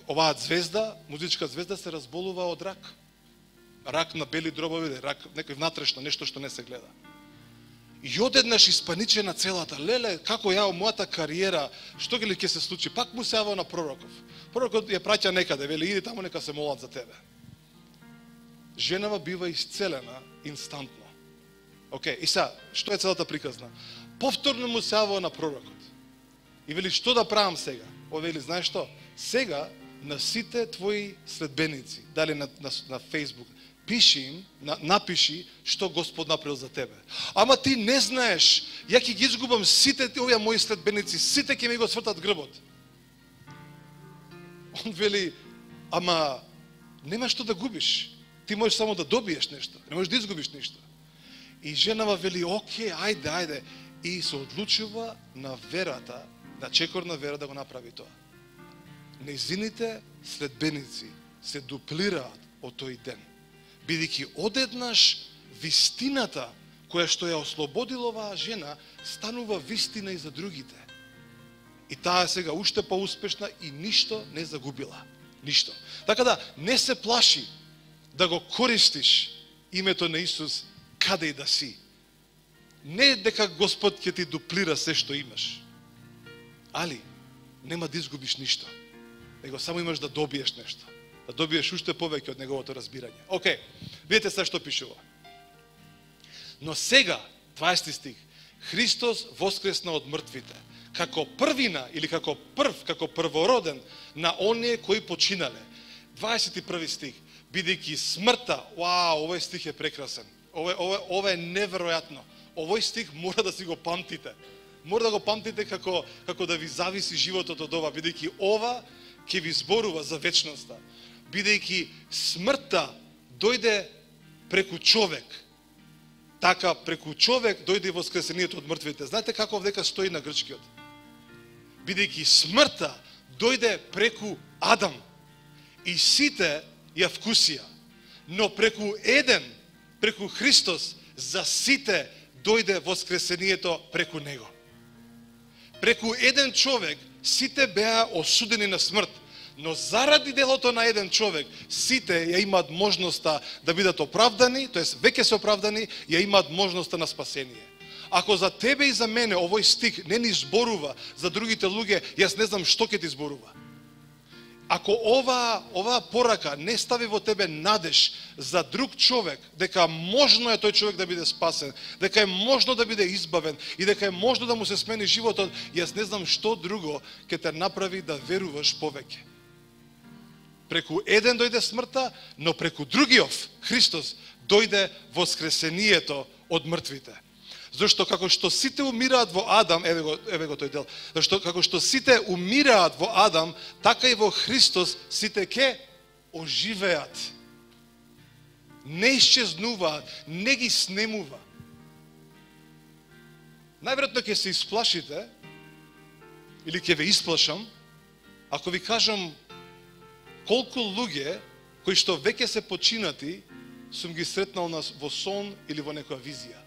оваа звезда, музичка звезда, се разболува од рак. Рак на бели дробови, рак некој внатрешно, нешто што не се гледа. И одеднаш испаничена целата: леле, како ја мојата кариера, што ги ли ќе се случи? Пак му се јавува на пророков. Пророкот ја праќа некаде, вели: иди таму, нека се молат за тебе. Женава бива исцелена инстантно. И сега, што е целата приказна? Повторно му се јавува на пророкот. И вели: што да правам сега? Вели: знаеш што? Сега на сите твои следбеници, дали на Facebook, пиши им, напиши што Господ направил за тебе. Ама ти не знаеш, ја ќе ги изгубам сите овие мои следбеници, сите ќе ми го свртат грбот. Он вели: ама нема што да губиш. Ти можеш само да добиеш нешто, не можеш да изгубиш ништо. И женава вели: окей, ајде. И се одлучува на верата, на чекорна вера да го направи тоа. Нејзините следбеници се дуплираат од тој ден, бидејќи одеднаш вистината која што ја ослободила оваа жена станува вистина и за другите. И таа сега уште поуспешна и ништо не загубила. Ништо. Така да не се плаши да го користиш името на Исус каде и да си. Не дека Господ ќе ти дуплира се што имаш, али нема да изгубиш ништо, него само имаш да добиеш нешто, да добиеш уште повеќе од неговото разбирање. Видите се што пишува. Но сега, 20 стих, Христос воскресна од мртвите, како првина или како првороден на оние кои починале. 21 стих, бидејќи смртта, овој стих е прекрасен, ова е неверојатно. Овој стих мора да си го памтите. Мора да го памтите како да ви зависи животот од ова, бидејќи ова ќе ви зборува за вечноста. Бидејќи смртта дојде преку човек, така преку човек дојде воскресението од мртвите. Знаете како овдека стои на грчкиот? Бидејќи смртта дојде преку Адам и сите ја вкусија, но преку еден, преку Христос, за сите дојде воскресението преку него. Преку еден човек сите беа осудени на смрт, но заради делото на еден човек сите ја имаат можноста да бидат оправдани, тоест веќе се оправдани, ја имаат можноста на спасение. Ако за тебе и за мене овој стих не ни зборува за другите луѓе, јас не знам што ќе ти зборува. Ако оваа порака не стави во тебе надеж за друг човек, дека можно е тој човек да биде спасен, дека е можно да биде избавен и дека е можно да му се смени животот, јас не знам што друго ќе те направи да веруваш повеќе. Преку еден дојде смртта, но преку другиот, Христос, дојде воскресението од мртвите. Зашто како што сите умираат во Адам, еве го тој дел, зашто како што сите умираат во Адам, така и во Христос сите ќе оживеат. Не исчезнуваат, не ги снемува. Најверојатно ќе се исплашите, или ќе ве исплашам, ако ви кажам колку луѓе кои што веќе се починати, сум ги сретнал во сон или во некоја визија.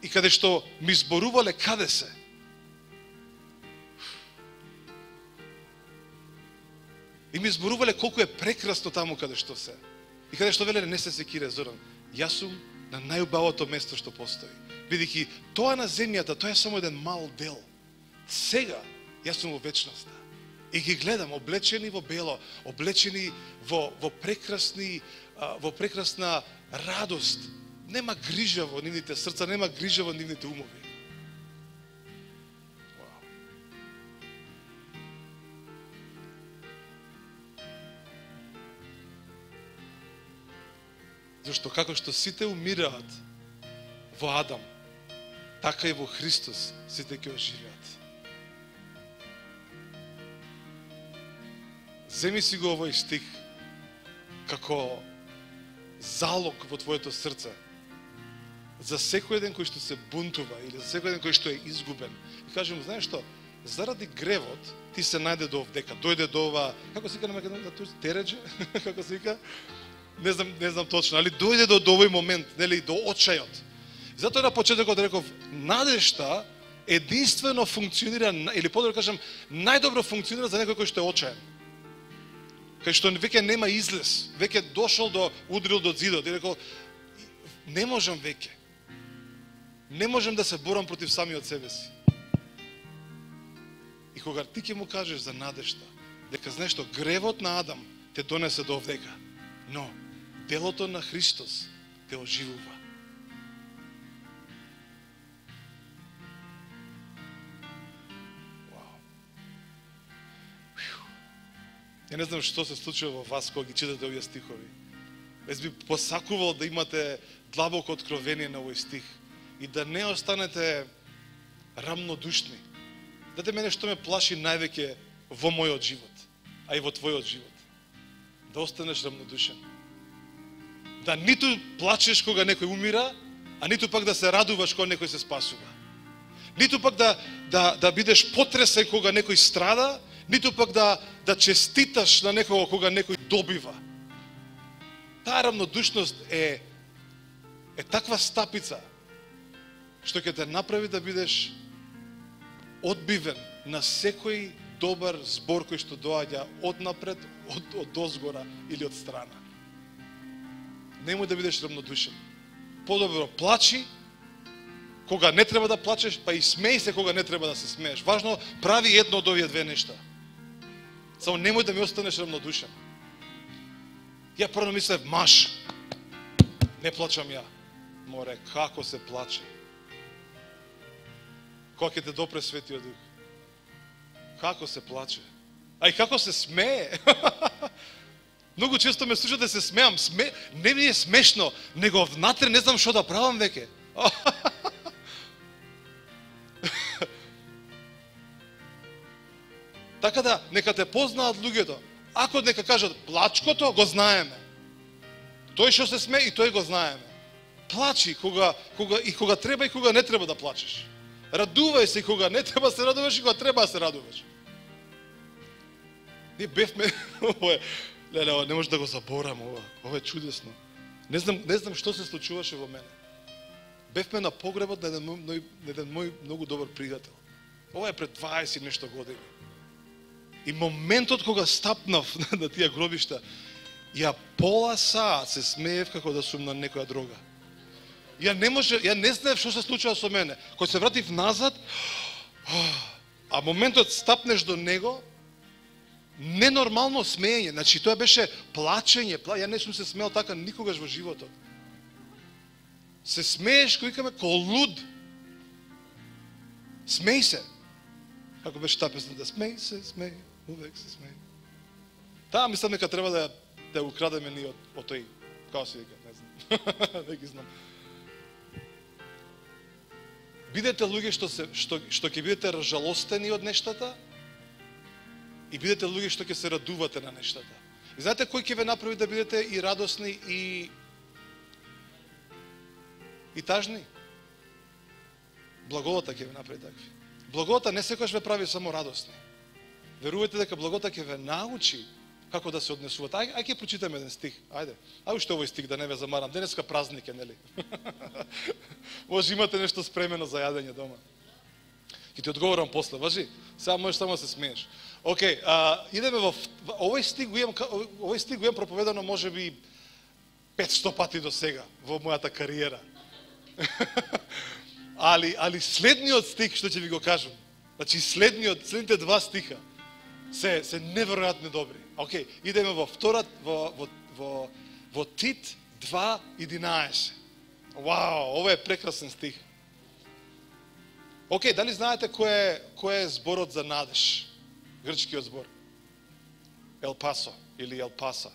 И каде што ми зборувале каде се. И ми зборувале колку е прекрасно таму каде што се. И каде што велеле не се секире, Зоран, јас сум на најубавото место што постои. Бидејќи тоа на земјата, тоа е само еден мал дел. Сега јас сум во вечноста. И ги гледам облечени во бело, облечени во прекрасна радост. Нема грижа во нивните срца, нема грижа во нивните умови. Зашто како што сите умираат во Адам, така и во Христос сите ќе оживеат. Земи си го овој стих како залог во твоето срце за секој еден кој што се бунтува или за секој еден кој што е изгубен. И кажем, знаеш што, заради гревот ти се најде до овдека, дојде до ова, како се вика на македонски, тередже, како се вика? Не знам точно, али дојде до овој момент, нели, до очајот. Затоа на почетокот реков, надежта единствено функционира, или подобро кажам, најдобро функционира за некој кој што е очаен. Кај што веќе нема излез, веќе дошол удрил до зидот и рекол, не можам веќе. Не можам да се борам против самиот себе си. И кога ти ќе му кажеш за надежта, дека знаеш што гревот на Адам те донесе до овдека, но делото на Христос те оживува. Ја не знам што се случува во вас кога ги читате овие стихови. Јас би посакувал да имате длабоко откровение на овој стих и да не останете рамнодушни. Дете мене што ме плаши највеќе во мојот живот, а и во твојот живот. Да останеш рамнодушен. Да ниту плачеш кога некој умира, а ниту пак да се радуваш кога некој се спасува. Ниту пак да бидеш потресен кога некој страда, ниту пак да честиташ на некого кога некој добива. Таа рамнодушност е таква стапица што ќе те направи да бидеш одбивен на секој добар збор кој што доаѓа однапред, од озгора или од страна. Немој да бидеш рамнодушен. Подобро плачи кога не треба да плачеш, па и смеј се кога не треба да се смееш. Важно, прави едно од овие две нешта. Само немој да ми останеш рамнодушен. Ја прво мислев, маш, не плачам ја. Море, како се плаче. Кога ќе те допре Светиот Дух. Како се плаче. А и како се смее. Многу често ме слушате да се смеам. Не ми е смешно, него внатре не знам што да правам веќе. Така да, нека те познаат луѓето. Ако нека кажат плачкото, го знаеме. Тој што се смее и тој го знаеме. Плачи кога треба и кога не треба да плачеш. Радувај се кога не треба да се радуваш и кога треба да се радуваш. Ние бевме, не може да го заборам ова. Ова е чудесно. Не знам што се случуваше во мене. Бевме на погребот на еден мој многу добар пријател. Ова е пред 20 нешто години. И моментот кога стапнав на тие гробишта, ја пола саат се смеев како да сум на некоја дрога. Ја не знаев што се случува со мене. Кога се вратив назад, а моментот стапнеш до него, ненормално смеење. Значи, тоа беше плачење. Ја не сум се смеал така никогаш во животот. Се смееш, кој викаме, ко луд. Смеј се. Како беше таа песна, да смеј се, смеј, увек се смеј. Таа мислам дека треба да украдеме ние од тој, како се вика, не знам. Не ги знам. Бидете луѓе што ќе бидете разжалостени од нештата и бидете луѓе што ќе се радувате на нештата. И знаете кој ќе ве направи да бидете и радосни и тажни? Благодата ќе ве направи такви. Благодата не секогаш ве прави само радосни. Верувате дека благодата ќе ве научи како да се однесувате. Ајде ќе прочитаме еден стих. Ајде. А уште овој стих да не ве замарам. Денеска празник е, нели? Може имате нешто спремено за јадење дома. Ќе ти одговорам после, важи? Сега можеш само да се смееш. Океј, идеме во овој стих го имам проповедано можеби 500 пати до сега во мојата кариера. Али следниот стих што ќе ви го кажам. Значи следните два стиха се неверојатно добри. Океј, идеме во Тит 2:11. Вау, ова е прекрасен стих. Океј, дали знаете кој е зборот за надеж? Грчкиот збор. Елпасо или Елпаса.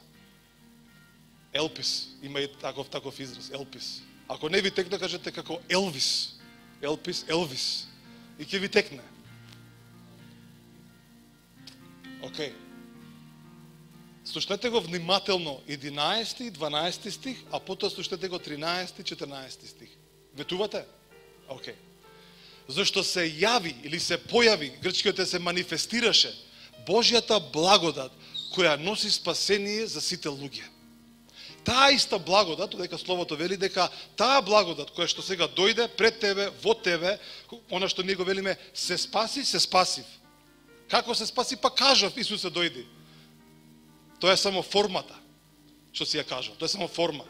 Елпис, има и таков израз, Елпис. Ако не ви текне, кажете како Елвис. Елпис, Елвис. И ќе ви текне. Океј. Слушнете го внимателно 11 и 12 стих, а потоа слушнете го 13 и 14 стих. Ветувате? Океј. Зашто се јави или се појави, грчкиот се манифестираше, Божјата благодат која носи спасение за сите луѓе. Таа иста благодат, дека Словото вели дека таа благодат која што сега дојде пред тебе, во тебе, она што ние го велиме, се спаси, се спасив. Како се спаси? Па кажав, Исусе дојди. Тоа е само формата, што си ја кажав. Тоа е само форма.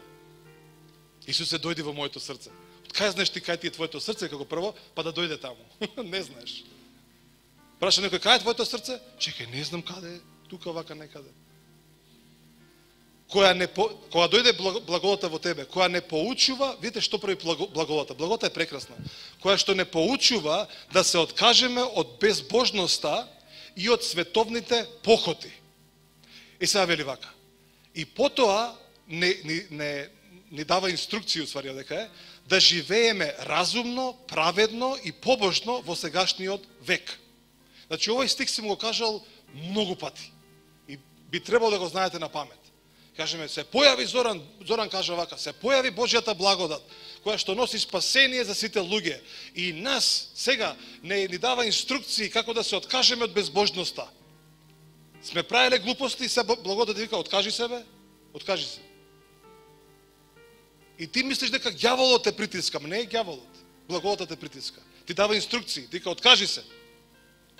Исусе дојди во моето срце. Кај знаеш ти кај ти е твоето срце како прво, па да дојде таму. Не знаеш. Праша некој кај е твоето срце? Чекај, не знам каде е, тука вака некаде. Кога дојде благодата во тебе, која не поучува, видите што прави благодата. Благодата е прекрасна. Која што не поучува да се откажеме од безбожноста и од световните похоти. И сега вели вака. И потоа ни дава инструкција, уствари, дека е, да живееме разумно, праведно и побожно во сегашниот век. Значи, овој стих си му го кажал многу пати. И би требало да го знаете на памет. Кажеме, се појави Зоран кажа вака, се појави Божјата благодат, која што носи спасение за сите луѓе. И нас сега ни дава инструкции како да се откажеме од безбожноста. Сме правиле глупости и се благодат да вика, откажи себе, откажи се. И ти мислиш дека ѓаволот те притиска, не е ѓаволот. Благодатот те притиска. Ти дава инструкции, вика откажи се.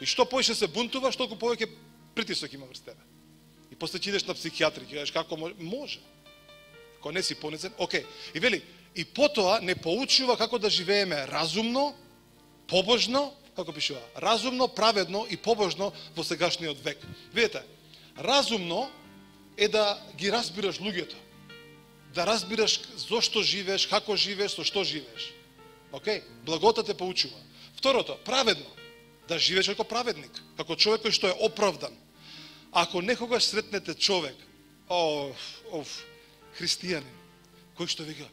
И што поише се бунтува, што повеќе притисок има врз тебе. И после ќе идеш на психијатри, ќе кажеш како може. Ако не си понесен, окей. И вели, и потоа не поучува како да живееме разумно, побожно, како пишува, разумно, праведно и побожно во сегашниот век. Видете, разумно е да ги разбираш луѓето. Да разбираш зошто живееш, како живееш, со што живееш. Океј? Благодата те поучува. Второто, праведно. Да живееш како праведник, како човек кој што е оправдан. Ако некогаш сретнете човек, христијанин, кој што вика,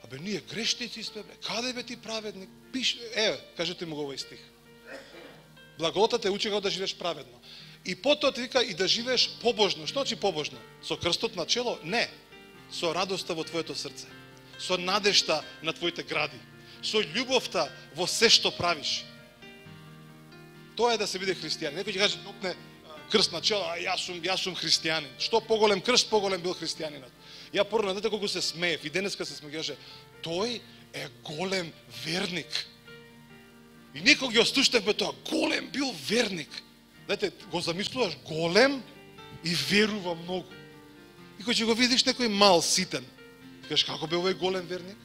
абе ние грешници сме, каде бе ти праведник? Кажете му го овој стих. Благодата те учи како да живееш праведно. И потоа ти вика и да живееш побожно. Што значи побожно? Со крстот на чело? Не. Со радоста во твоето срце. Со надежта на твоите гради. Со љубовта во се што правиш. Тоа е да се биде христијанин. Некој ќе каже, допне крст на чело, јас сум христијанин. Што поголем крст, поголем бил христијанинот. Ја порно, знаете колку се смеев и денеска се смееше. Тој е голем верник. И некој ги остуштевме тоа, голем бил верник. Знаете, го замислуваш голем и верува многу. И кој ќе го видиш некој мал ситен, кажеш како бе овој голем верник?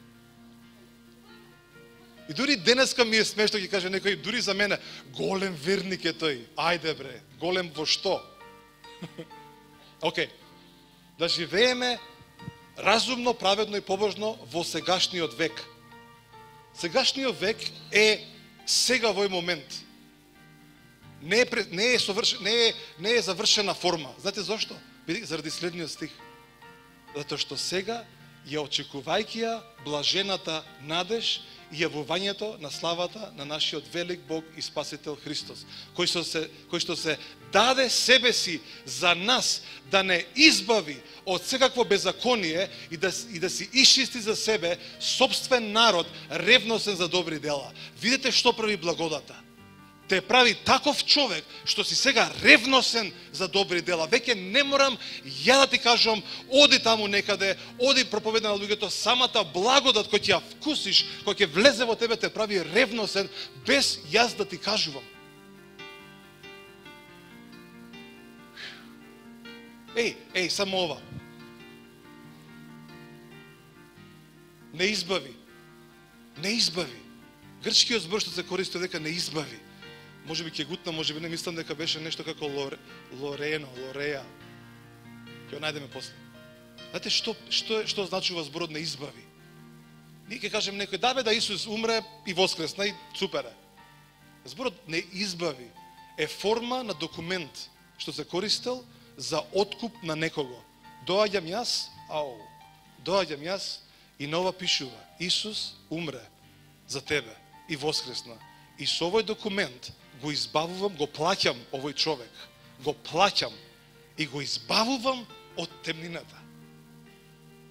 И дури денеска ми е смешно ќе каже некој, дури за мене, голем верник е тој. Ајде бре, голем во што? Океј. Да живееме разумно, праведно и побожно во сегашниот век. Сегашниот век е сега во овој момент. Не е завршена форма. Знаете зошто? Заради следниот стих. Затоа што сега ја очекувајќи ја блажената надеж и јавувањето на славата на нашиот велик Бог и Спасител Христос, кој што се даде себе си за нас да не избави од секакво беззаконие и да си исчисти за себе собствен народ ревносен за добри дела. Видете што прави благодата. Те прави таков човек што си сега ревносен за добри дела. Веќе не морам ја да ти кажам, оди таму некаде, оди проповеда на луѓето, самата благодат кој ќе ја вкусиш, кој ќе влезе во тебе, те прави ревносен без јас да ти кажувам. Еј, само ова. Не избави. Не избави. Грчкиот збор што се користи дека не избави. Може би ќе гутна, може би не, мислам дека беше нешто како Лореја. Ќе го најдеме после. Знаете што значува зборот не избави? Ние ќе кажем некој, да Исус умре и воскресна и супер е. Зборот не избави е форма на документ што се користел за откуп на некого. Доаѓам јас и нова пишува. Исус умре за тебе и воскресна. И со овој документ го избавувам, го плаќам овој човек. Го плаќам и го избавувам од темнината.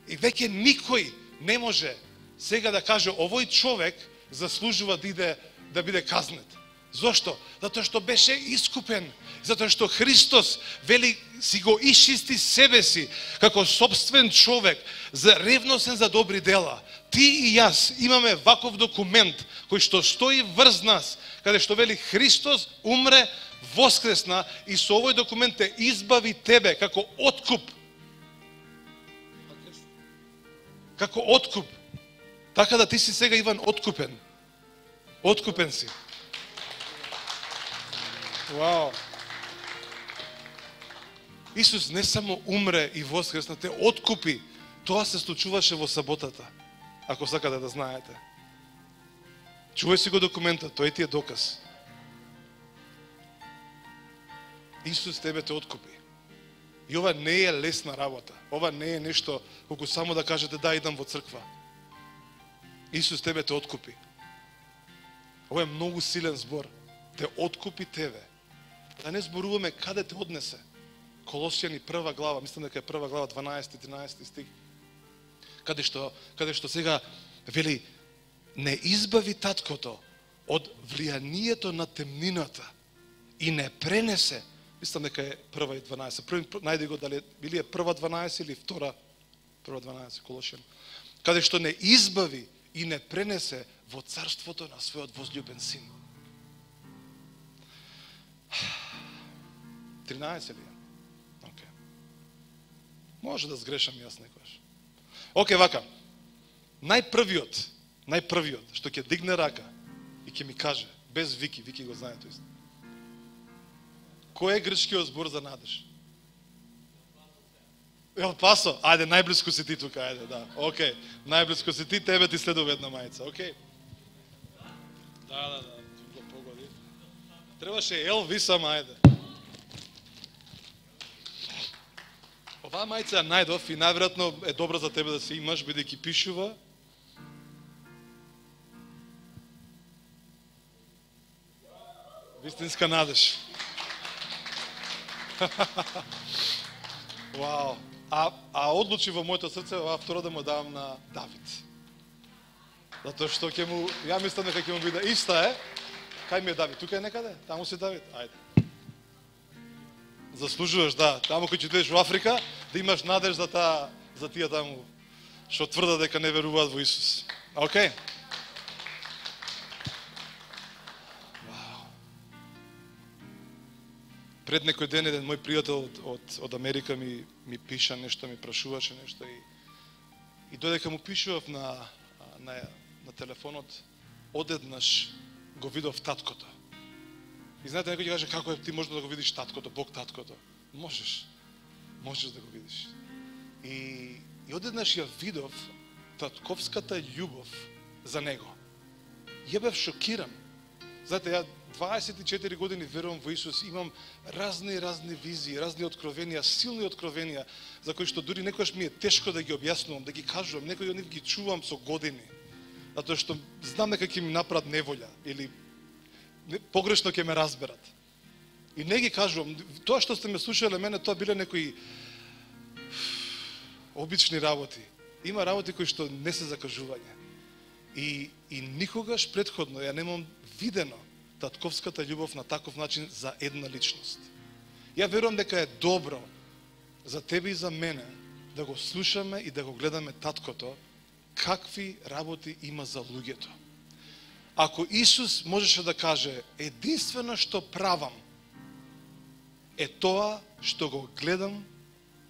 И веќе никој не може сега да каже овој човек заслужува да биде казнет. Зошто? Затоа што беше искупен. Затоа што Христос вели си го исчисти себе си како собствен човек, за ревносен за добри дела. Ти и јас имаме ваков документ кој што стои врз нас, каде што вели Христос умре, воскресна и со овој документ те избави тебе како откуп. Како откуп. Така да ти си сега, Иван, откупен. Откупен си. Вау. Исус не само умре и воскресна, те откупи. Тоа се случуваше во саботата, ако сакате да знаете. Чувај си го документот, тој ти е доказ. Исус тебе те откупи. И ова не е лесна работа. Ова не е нешто колку само да кажете да идам во црква. Исус тебе те откупи. Ова е многу силен збор. Те откупи тебе. Да не зборуваме каде те однесе. Колосјани 1 глава, мислам дека е 1 глава 12-13 стих. Каде што сега вели не избави таткото од влијанието на темнината и не пренесе. Мислам дека е 1 и 12. Први најди го дали били е 1 12 или 2 12 Колосјани. Каде што не избави и не пренесе во царството на својот возлюбен син. 13 ли? Океј. Може да сгрешам јас некојаш. Океј, вака. Најпрвиот што ќе дигне рака и ќе ми каже, без Вики го знае тој. Кој е грчкиот збор за надеж? Ел Пасо? Ајде, најблиску си ти тука, ајде, да. Океј, најблиску си ти, тебе ти следува една мајца, океј? Да, го погоди. Требаше Елвис, ама ајде. Оваа мајца ја најдов и најверојатно е добра за тебе да се имаш, бидејќи пишува вистинска надеж. Вау. А одлучи во моето срце оваа втора да му давам на Давид. Затоа што ќе му, ја мислам дека ќе му биде иста е. Кај ми е Давид? Тука е некаде? Таму си Давид? Ајде. Заслужуваш, да. Таму кој ќе идеш во Африка, да имаш надеж за тие таму што тврдат дека не веруваат во Исус. Океј? Пред некој ден еден мој пријател од Америка ми пиша нешто, ми прашуваше нешто и додека му пишував на телефонот, одеднаш го видов таткото. И знаете, некој ќе каже, како ти можеш да го видиш таткото, Бог таткото? Можеш да го видиш. И одеднаш ја видов татковската љубов за него. Ја бев шокиран. Знаете, ја 24 години верувам во Исус, имам разни визии, разни откровенија, силни откровенија, за кои што дури некогаш ми е тешко да ги објаснувам, да ги кажувам, некои од нив ги чувам со години, затоа што знам дека ќе ми направат неволја или погрешно ќе ме разберат. И не ги кажувам. Тоа што сте ме слушале мене, тоа биле некои обични работи. Има работи кои што не се закажување. И никогаш предходно ја немам видено татковската љубов на таков начин за една личност. Ја верувам дека е добро за тебе и за мене да го слушаме и да го гледаме таткото, какви работи има за луѓето. Ако Исус можеше да каже, единствено што правам е тоа што го гледам,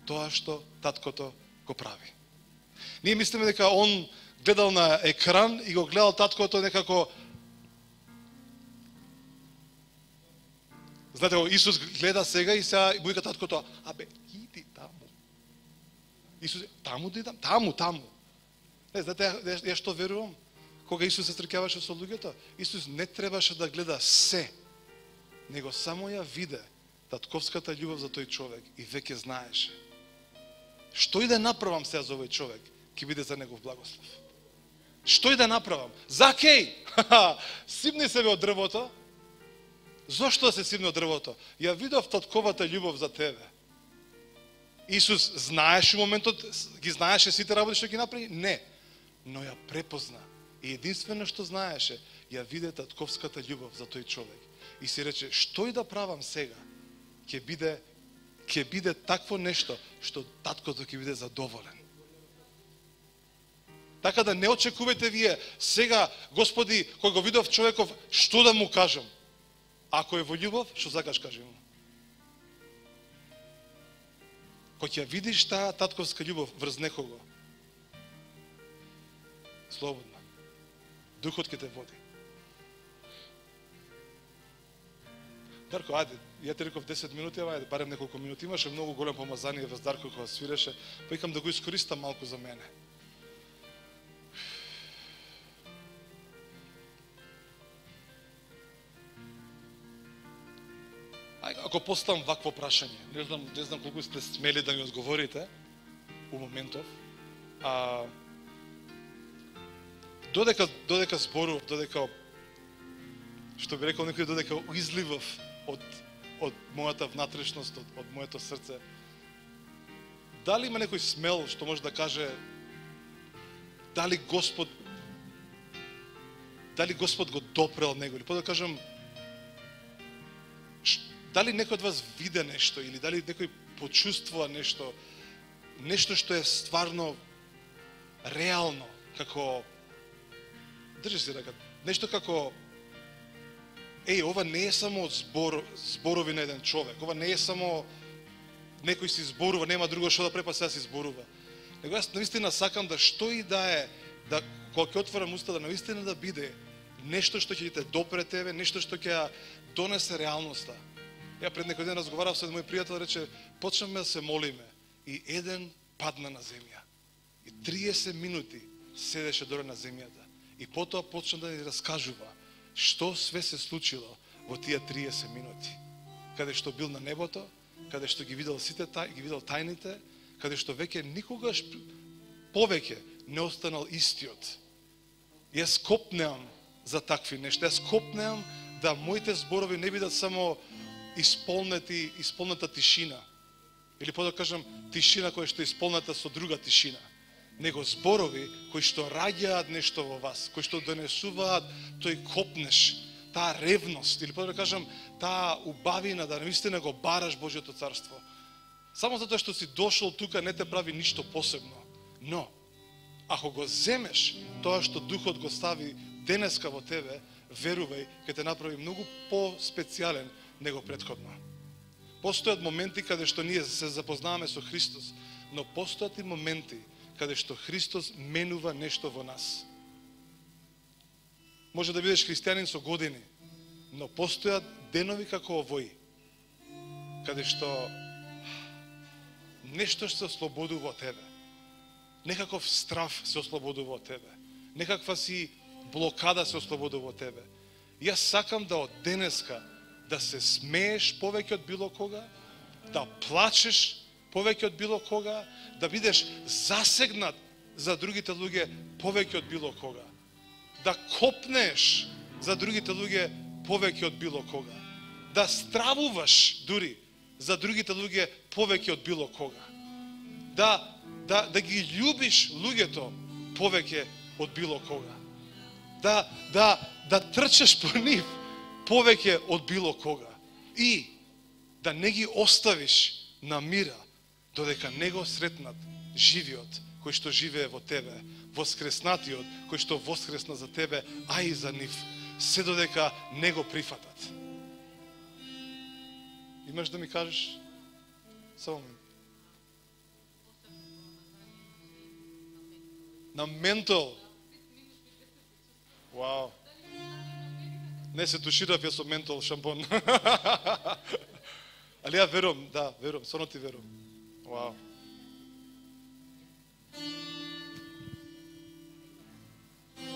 тоа што таткото го прави. Ние мислиме дека он гледал на екран и го гледал таткото некако. Знаете, Исус гледа сега и сега му вика таткото, абе, иди таму. Исус, таму да идам, таму. Не, знаете, ја што верувам? Кога Исус се среќаваше со луѓето, Исус не требаше да гледа се, него само ја виде татковската љубов за тој човек и веќе знаеше. Што и да направам сега за овој човек, ќе биде за негов благослов. Што и да направам? Закеј! Сипни себе од дрвото. Зошто се сипни од дрвото? Ја видов татковата љубов за тебе. Исус знаеше моментот, ги знаеше сите работи што ги направи? Не. Но ја препозна. И единствено што знаеше, ја виде татковската љубов за тој човек. И си рече, што и да правам сега, ќе биде такво нешто што таткото ќе биде задоволен. Така да не очекувате вие сега, Господи, кој го видов човеков, што да му кажам? Ако е во љубов, што сакаш кажи му? Кој ќе видиш таа татковска љубов врз некого, слободно, духот ќе те води. Дарко, ајде, ја те реков 10 минути, ајде, барем неколку минути. Имаше многу голем помазание врз Дарко кога свиреше, па викам да го искористам малку за мене. Ако поставам вакво прашање, не знам колку сте смели да ми одговорите у моментов, додека зборував, додека, што би рекол некој, додека изливав од мојата внатрешност, од моето срце, дали има некој смел што може да каже дали Господ го допрел него, или да кажам, дали некој од вас виде нешто, или дали некој почувствува нешто што е стварно реално, како, држи се река, нешто како, ова не е само зборови на еден човек, ова не е само некој си зборува, нема друго што да препа, сега си зборува. Него јас наистина сакам да што и да е, да кога ќе отворам уста, да наистина да биде нешто што ќе те допре тебе, нешто што ќе ја донесе реалноста. Ја пред некој ден разговарав со мој пријател, рече, почнаме да се молиме и еден падна на земја. И 30 минути седеше доле на земјата. И потоа почна да ни раскажува што све се случило во тие 30 минути. Каде што бил на небото, каде што ги видел сите ги видел тајните, каде што веќе никогаш повеќе не останал истиот. Јас копнеам за такви нешта. Јас копнеам да моите зборови не бидат само исполната тишина. Или да кажам, тишина која што е исполната со друга тишина. Него зборови кои што раѓаат нешто во вас, кои што донесуваат тој копнеш, таа ревност, или да кажам, таа убавина да наистина го бараш Божјото царство. Само затоа што си дошол тука не те прави ништо посебно. Но, ако го земеш тоа што Духот го стави денеска во тебе, верувај, ќе те направи многу по-специјален него претходно. Постојат моменти каде што ние се запознаваме со Христос, но постојат и моменти каде што Христос менува нешто во нас. Може да бидеш христијанин со години, но постојат денови како овој, каде што нешто се ослободува од тебе. Некаков страв се ослободува од тебе. Некаква си блокада се ослободува од тебе. Јас сакам да од денеска да се смееш повеќе од било кога, да плачеш повеќе од било кога, да бидеш засегнат за другите луѓе повеќе од било кога. Да копнеш за другите луѓе повеќе од било кога. Да стравуваш дури за другите луѓе повеќе од било кога. Да ги љубиш луѓето повеќе од било кога. Да трчаш по нив повеќе од било кога. И да не ги оставиш на мира додека не го сретнат живиот кој што живее во тебе, воскреснатиот кој што воскресна за тебе, а и за нив, се додека не го прифатат. Имаш да ми кажеш? Само ми. На ментол. Вау. Не се туширав ја со ментол шампон. Али ја верувам, да, верувам, соно ти верувам. Вау.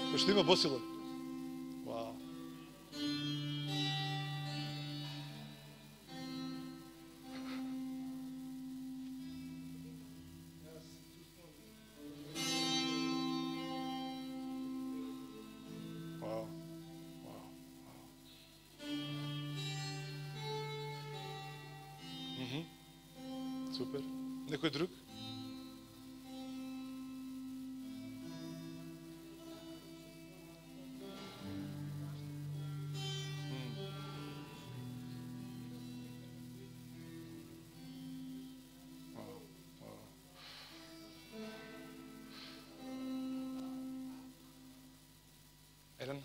Кој што има босилок? Вау. Супер. Некој друг? Еден?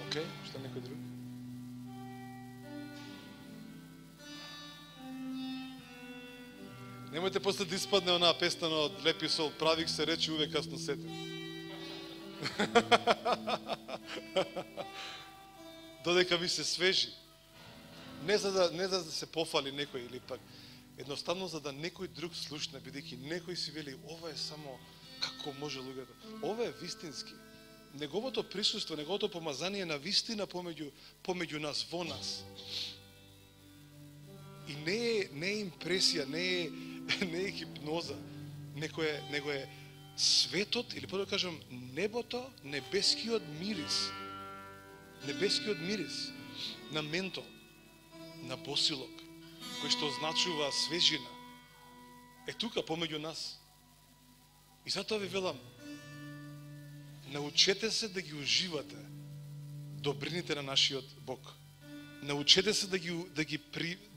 Окей, што некој друг? Немојте после да испадне онаа песна од Лепи Сол, правих се речи увек касно сетен. Додека ми се свежи. Не за да се пофали некој или пак едноставно за да некој друг слушне, бидејќи некој си вели ова е само како може луѓето. Ова е вистински. Неговото присуство, неговото помазание на вистина помеѓу нас, во нас. И не е импресија, не е хипноза, него е светот, или по да кажам, небото, небескиот мирис на ментол, на босилок, кој што означува свежина, е тука помеѓу нас. И затоа ви велам, научете се да ги уживате добрините на нашиот Бог. Научете се да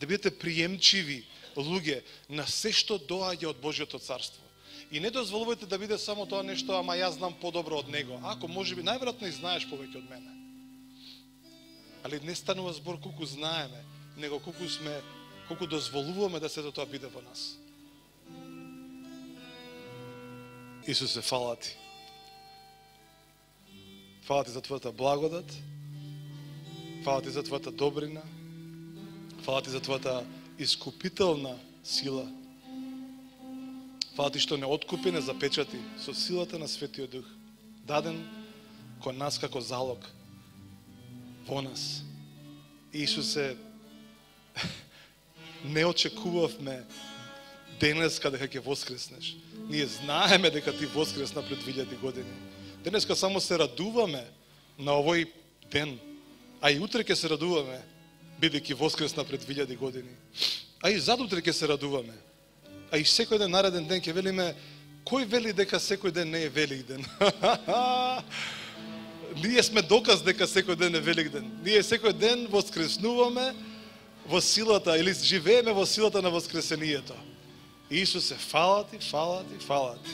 бидете приемчиви луѓе на се што доаѓа од Божјото царство. И не дозволувате да биде само тоа нешто, ама јас знам подобро од него. Ако можеби најверојатно и знаеш повеќе од мене. Али не станува збор колку знаеме, него колку дозволуваме да сето тоа биде во нас. Исусе, фала ти. Фала ти за твојата благодат. Фала ти за твојата добрина. Фала ти за твојата искупителна сила. Фала ти што не откупи, не запечати со силата на Светиот Дух, даден кон нас како залог во нас. Исусе, не очекувавме денеска дека ќе воскреснеш. Ние знаеме дека ти воскресна пред 2000 години. Денеска само се радуваме на овој ден, а и утре ќе се радуваме, бидејќи воскресна пред 2000 години. А и задутре ќе се радуваме. А и секој ден нареден ден ќе велиме, кој вели дека секој ден не е велик ден? Ние сме доказ дека секој ден е велик ден. Ние секој ден воскреснуваме во силата, или живееме во силата на воскресението. Исусе, фала ти, фала ти, фала ти.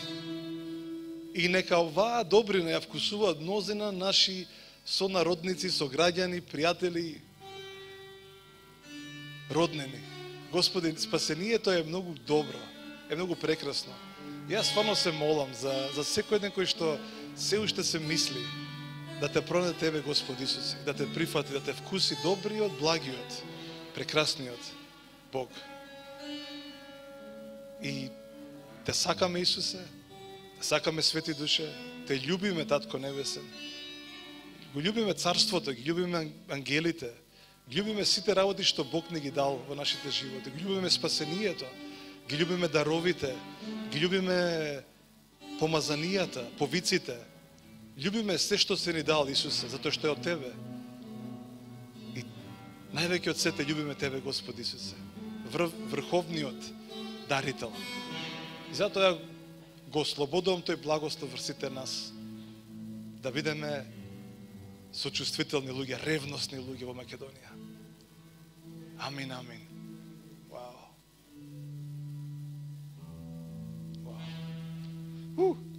И нека оваа добрина ја вкусуваат мнозина наши сонародници, сограѓани, пријатели, роднини. Господи, спасението е многу добро, е многу прекрасно. Јас стварно се молам за секој еден кој што се уште се мисли да те пронаде тебе, Господи Исусе, да те прифати, да те вкуси добриот, благиот, прекрасниот Бог. И те сакаме, Исусе, те сакаме, Свети Душе, те љубиме, Татко Небесен. Го љубиме Царството, ги љубиме ангелите, ги љубиме сите работи што Бог не ги дал во нашите животи, ги љубиме спасението, ги љубиме даровите, ги љубиме помазанијата, повиците, љубиме се што се ни дал, Исусе, затоа што е од Тебе. И највеќе од сете љубиме Тебе, Господи Исусе, врховниот дарител. И затоа го ослободувам тој благослов врз сите нас, да бидеме сочувствителни луѓе, ревностни луѓе во Македонија. Амин, амин. Вау. Вау.